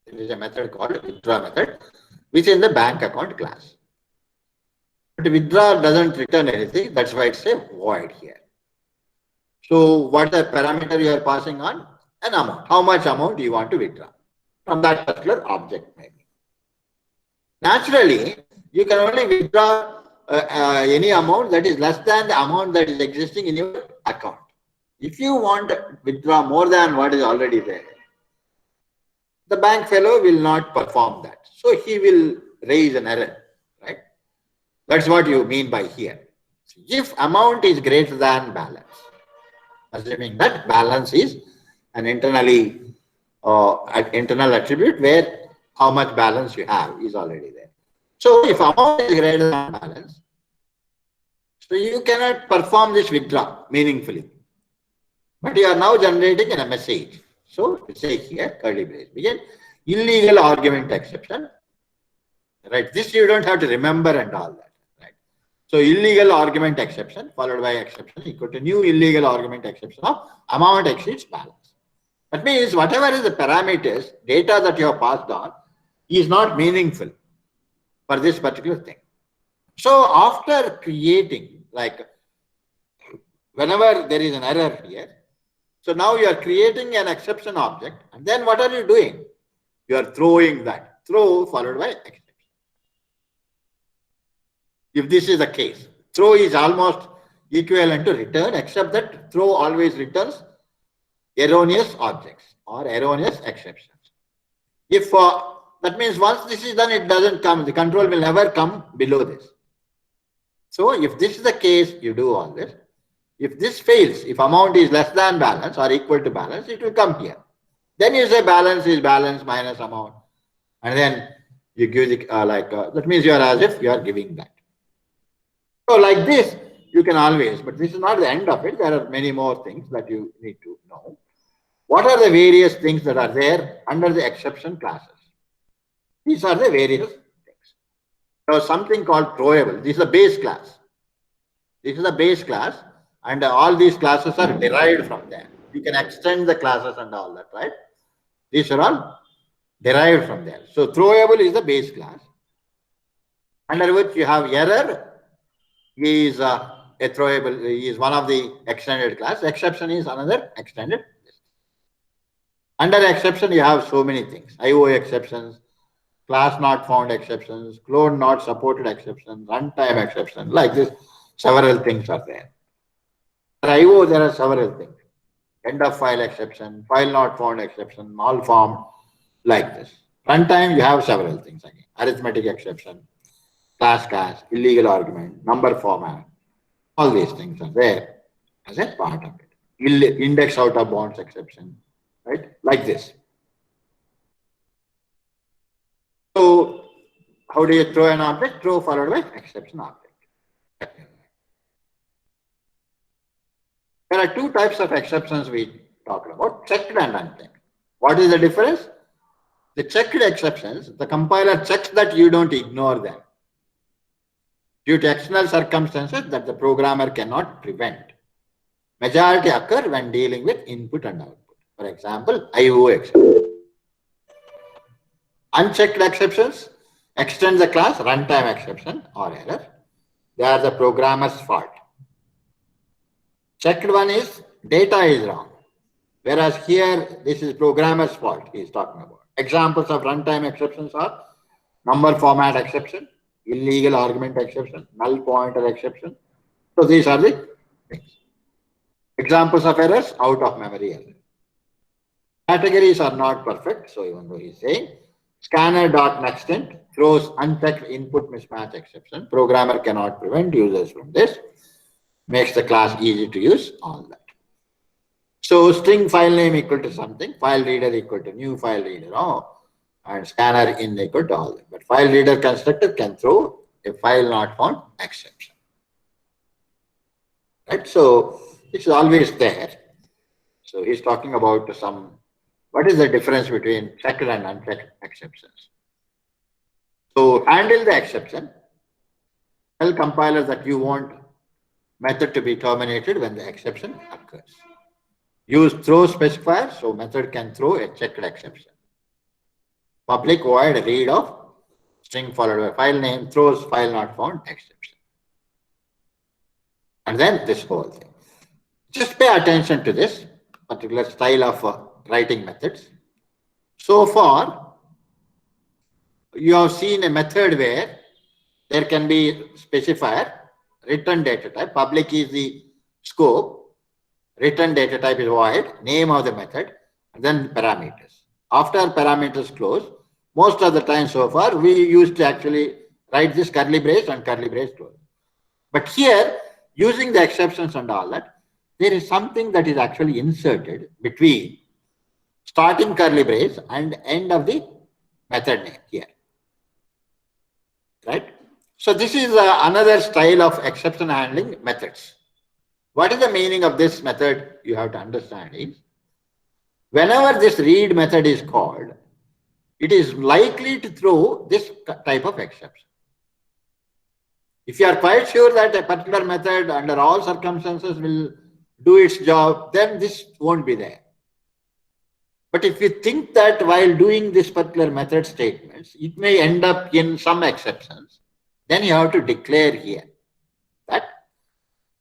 There is a method called withdraw method, which is in the bank account class. But withdraw doesn't return anything, that's why it's a void here. So what the parameter you are passing on? An amount. How much amount do you want to withdraw from that particular object maybe. Naturally, you can only withdraw any amount that is less than the amount that is existing in your account. If you want to withdraw more than what is already there, the bank fellow will not perform that. So he will raise an error, right? That's what you mean by here. If amount is greater than balance, assuming that balance is an internal attribute where how much balance you have is already there. So if amount is greater than balance, so you cannot perform this withdraw meaningfully. But you are now generating a message. So say here curly brace begin illegal argument exception. Right. This you don't have to remember and all that. Right. So illegal argument exception followed by exception equal to new illegal argument exception of amount exceeds balance. That means whatever is the parameters, data that you have passed on is not meaningful for this particular thing. So after creating, like whenever there is an error here, so now you are creating an exception object, and then what are you doing? You are throwing that, throw followed by exception. If this is the case, throw is almost equivalent to return, except that throw always returns erroneous objects or erroneous exceptions. If that means once this is done, it doesn't come, the control will never come below this. So if this is the case, you do all this. If this fails, if amount is less than balance or equal to balance, it will come here. Then you say balance is balance minus amount. And then you give the, that means you are as if you are giving that. So like this, you can always, but this is not the end of it. There are many more things that you need to know. What are the various things that are there under the exception classes? These are the various things. So something called throwable. This is the base class. This is the base class, and all these classes are derived from there. You can extend the classes and all that, right? These are all derived from there. So throwable is the base class, under which you have error is a throwable, is one of the extended class. Exception is another extended. Under exception, you have so many things. IO exceptions, class not found exceptions, clone not supported exceptions, runtime exception, like this. Several things are there. For IO, there are several things. End of file exception, file not found exception, malformed, like this. Runtime, you have several things again. Arithmetic exception, class, illegal argument, number format. All these things are there as a part of it. Index out of bounds exception, right? Like this. So, how do you throw an object? Throw followed by exception object. There are two types of exceptions we talked about, checked and unchecked. What is the difference? The checked exceptions, the compiler checks that you don't ignore them due to external circumstances that the programmer cannot prevent. Majority occur when dealing with input and output. For example, IO exception. Unchecked exceptions extend the class runtime exception or error. They are the programmer's fault. Checked one is data is wrong, whereas here this is programmer's fault he is talking about. Examples of runtime exceptions are number format exception, illegal argument exception, null pointer exception. So these are the things. Examples of errors, out of memory error. Categories are not perfect, so even though he is saying scanner.nextInt throws unchecked input mismatch exception. Programmer cannot prevent users from this. makes the class easy to use, all that. So string file name equal to something, file reader equal to new file reader, and scanner in equal to all that. But file reader constructor can throw a file not found exception. Right? So it's always there. So he's talking about what is the difference between checked and unchecked exceptions. So handle the exception. Tell compiler that you want method to be terminated when the exception occurs. Use throw specifier, so method can throw a checked exception. Public void read of string followed by file name throws file not found exception. And then this whole thing. Just pay attention to this particular style of writing methods. So far, you have seen a method where there can be specifier, return data type, public is the scope, return data type is void, name of the method, and then parameters. After parameters close, most of the time so far, we used to actually write this curly brace and curly brace close. But here, using the exceptions and all that, there is something that is actually inserted between starting curly brace and end of the method name here. Right? So this is another style of exception handling methods. What is the meaning of this method? You have to understand is, whenever this read method is called, it is likely to throw this type of exception. If you are quite sure that a particular method under all circumstances will do its job, then this won't be there. But if you think that while doing this particular method statements, it may end up in some exceptions, then you have to declare here that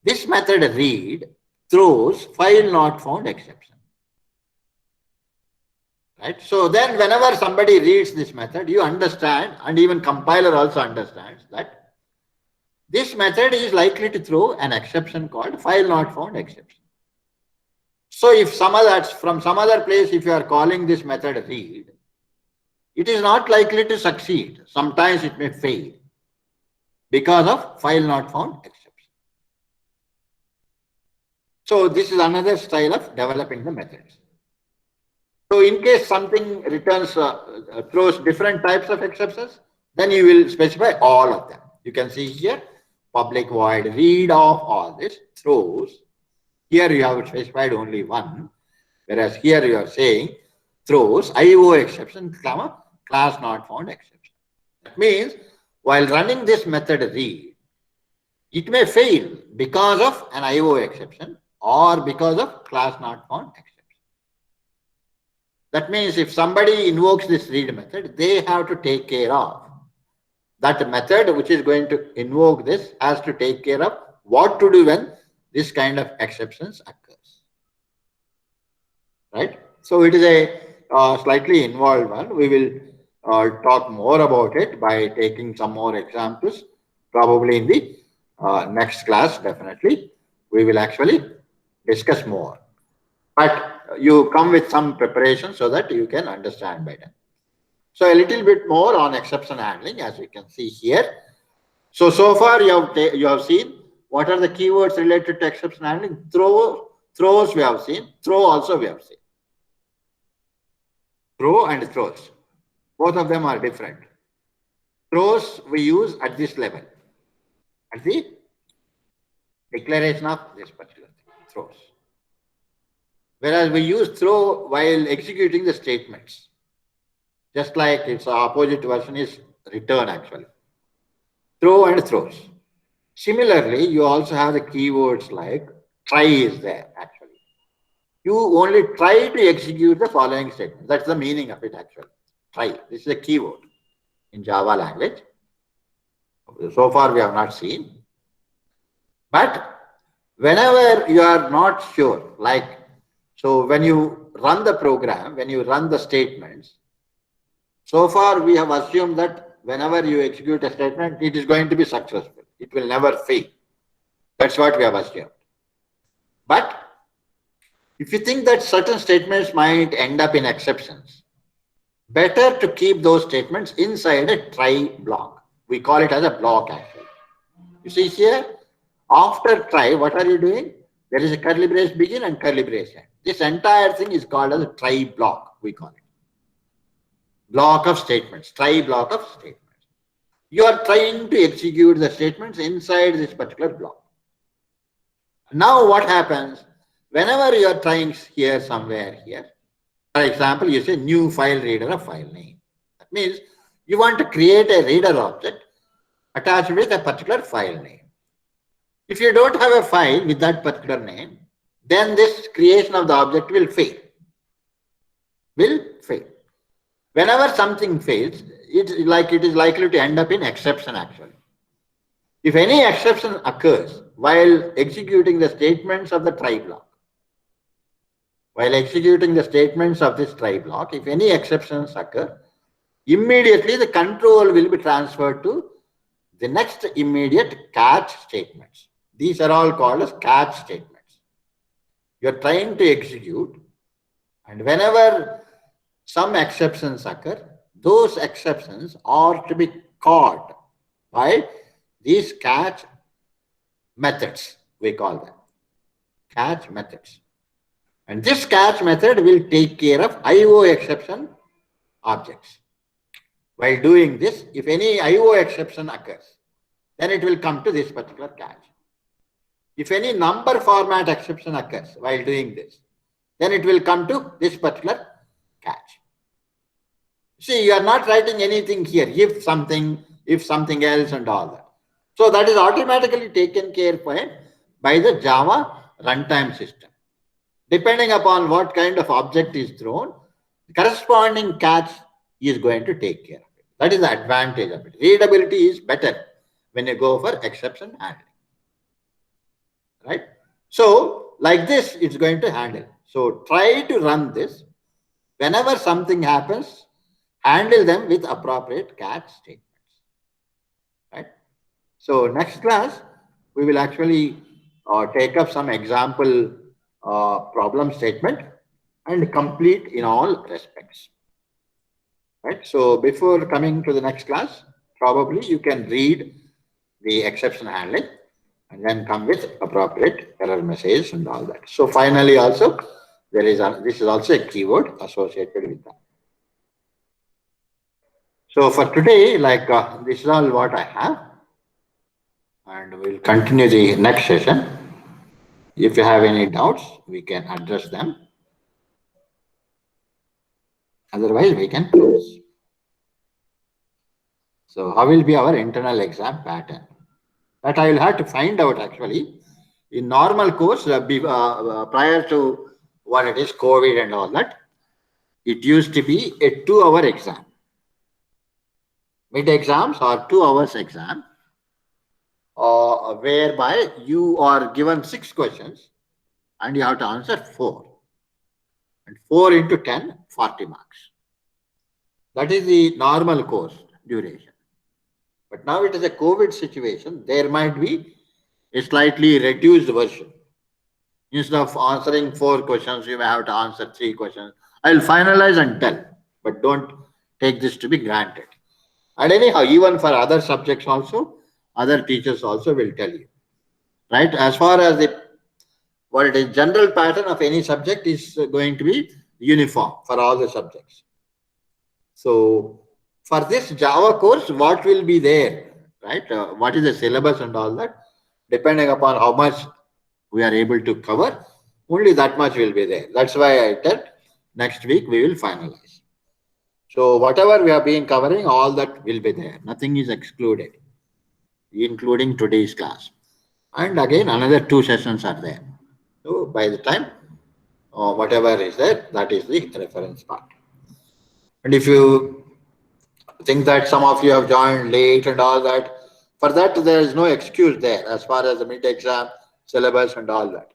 this method read throws file not found exception. Right? So then whenever somebody reads this method, you understand, and even compiler also understands that this method is likely to throw an exception called file not found exception. So if from some other place, if you are calling this method read, it is not likely to succeed. Sometimes it may fail because of file not found exception. So this is another style of developing the methods. So in case something returns, throws different types of exceptions, then you will specify all of them. You can see here, public void read of all this throws. Here you have specified only one, whereas here you are saying throws IO exception, class not found exception. That means while running this method read, it may fail because of an IO exception or because of class not found exception. That means if somebody invokes this read method, they have to take care of that method which is going to invoke this has to take care of what to do when this kind of exceptions occurs. Right? So it is a slightly involved one. We will talk more about it by taking some more examples, probably in the next class, definitely. We will actually discuss more. But you come with some preparation so that you can understand better. So a little bit more on exception handling, as we can see here. So far you have seen what are the keywords related to exception handling. Throws we have seen. Throw also we have seen. Throw and throws. Both of them are different. Throws we use at this level. At the declaration of this particular thing. Throws. Whereas we use throw while executing the statements. Just like its opposite version is return actually. Throw and throws. Similarly, you also have the keywords like try is there actually. You only try to execute the following statement. That's the meaning of it actually. Try. This is a keyword in Java language. So far we have not seen. But whenever you are not sure, like, so when you run the program, when you run the statements, so far we have assumed that whenever you execute a statement, it is going to be successful. It will never fail. That's what we have assumed. But if you think that certain statements might end up in exceptions, better to keep those statements inside a try block. We call it as a block actually. You see here, After try, what are you doing? There is a curly brace begin and curly brace end. This entire thing is called as a try block, we call it. Block of statements, try block of statements. You are trying to execute the statements inside this particular block. Now what happens? Whenever you are trying here, somewhere here, for example, you say new file reader of file name. That means you want to create a reader object attached with a particular file name. If you don't have a file with that particular name, then this creation of the object will fail. Whenever something fails, it is likely to end up in exception actually. If any exception occurs while executing the statements of the try block, if any exceptions occur, immediately the control will be transferred to the next immediate catch statements. These are all called as catch statements. You're trying to execute, and whenever some exceptions occur, those exceptions are to be caught by these catch methods, we call them catch methods. And this catch method will take care of IO exception objects. While doing this, if any IO exception occurs, then it will come to this particular catch. If any number format exception occurs while doing this, then it will come to this particular catch. See, you are not writing anything here, if something else and all that. So that is automatically taken care of by the Java runtime system. Depending upon what kind of object is thrown, the corresponding catch is going to take care of it. That is the advantage of it. Readability is better when you go for exception handling. Right? So, like this, it's going to handle. So, try to run this. Whenever something happens, handle them with appropriate catch statements. Right? So, next class, we will actually take up some example problem statement and complete in all respects. Right? So, before coming to the next class, probably you can read the exception handling and then come with appropriate error message and all that. So finally also, this is also a keyword associated with that. So for today, this is all what I have, and we'll continue the next session. If you have any doubts, we can address them. Otherwise, we can close. So how will be our internal exam pattern? That I will have to find out actually. In normal course, prior to what it is, COVID and all that, it used to be a 2-hour exam. Mid exams are 2 hours exam, whereby you are given 6 questions and you have to answer 4. And 4 into 10, 40 marks. That is the normal course duration. But now it is a COVID situation, there might be a slightly reduced version. Instead of answering 4 questions, you may have to answer 3 questions. I will finalize and tell, but don't take this to be granted. And anyhow, even for other subjects also, other teachers also will tell you. Right? As far as what it is, general pattern of any subject is going to be uniform for all the subjects. So for this Java course, what will be there, right? What is the syllabus and all that? Depending upon how much we are able to cover, only that much will be there. That's why I said next week we will finalize. So whatever we have been covering, all that will be there. Nothing is excluded, including today's class. And again, another 2 sessions are there. So by the time, whatever is there, that is the reference part. And if you think that some of you have joined late and all that, for that there is no excuse there as far as the mid-exam syllabus and all that.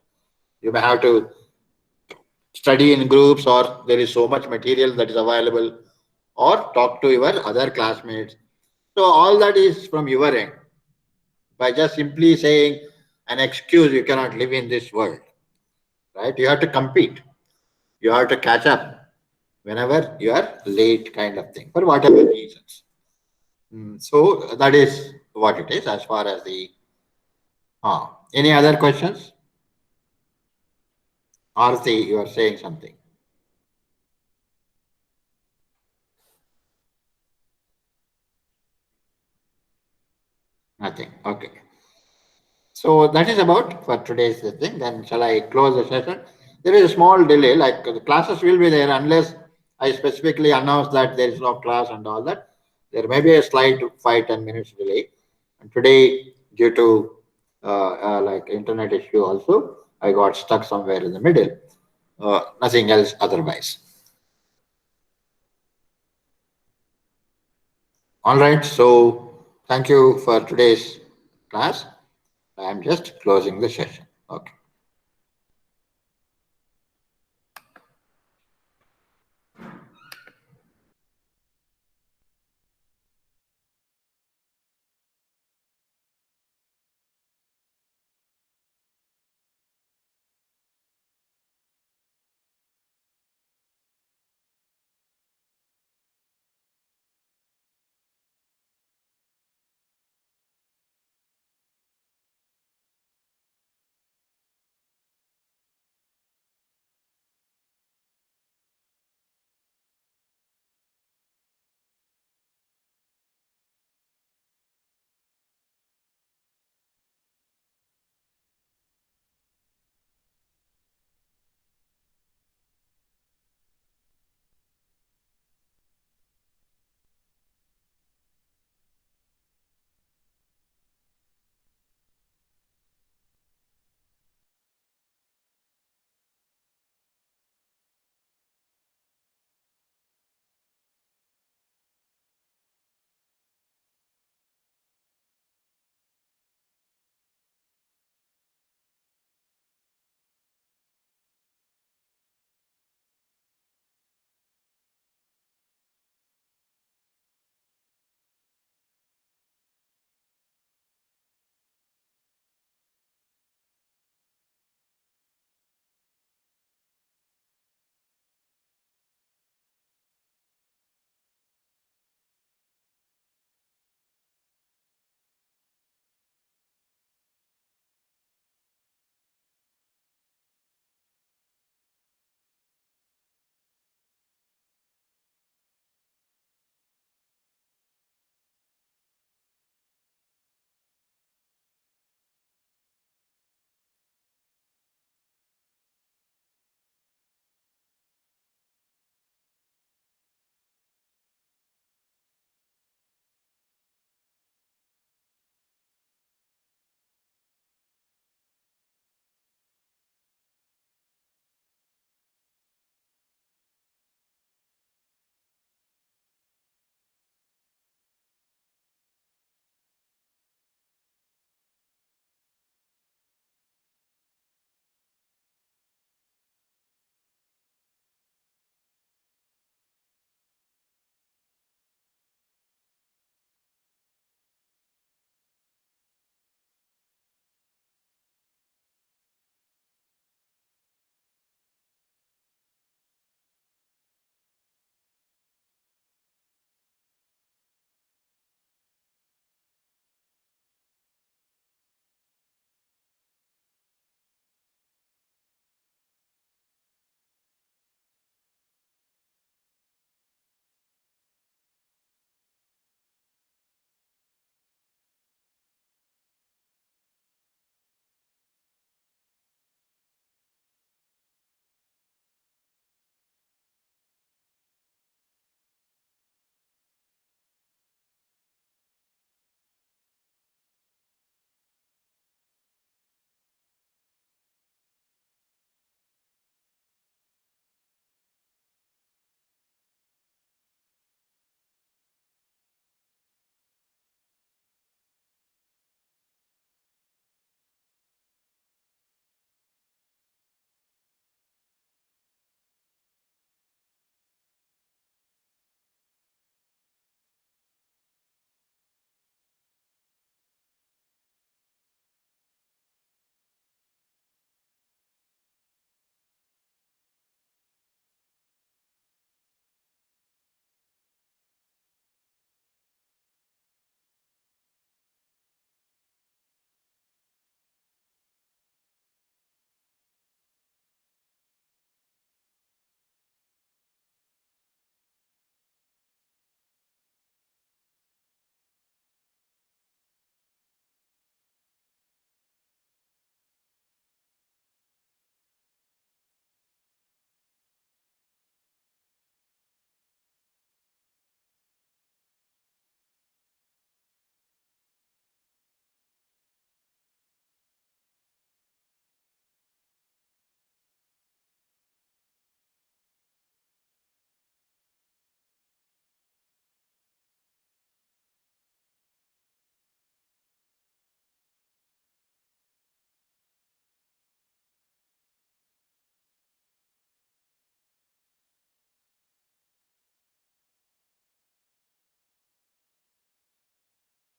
You may have to study in groups, or there is so much material that is available, or talk to your other classmates. So all that is from your end. By just simply saying an excuse, you cannot live in this world. Right? You have to compete. You have to catch up whenever you are late, kind of thing, for whatever reasons. So that is what it is as far as the Any other questions? Arti, you are saying something. Nothing. Okay. So that is about for today's thing. Then shall I close the session? There is a small delay, like the classes will be there unless I specifically announce that there is no class and all that. There may be a slight 5-10 minutes delay. And today, due to like internet issue also, I got stuck somewhere in the middle. Nothing else otherwise. All right. So thank you for today's class. I am just closing the session. Okay.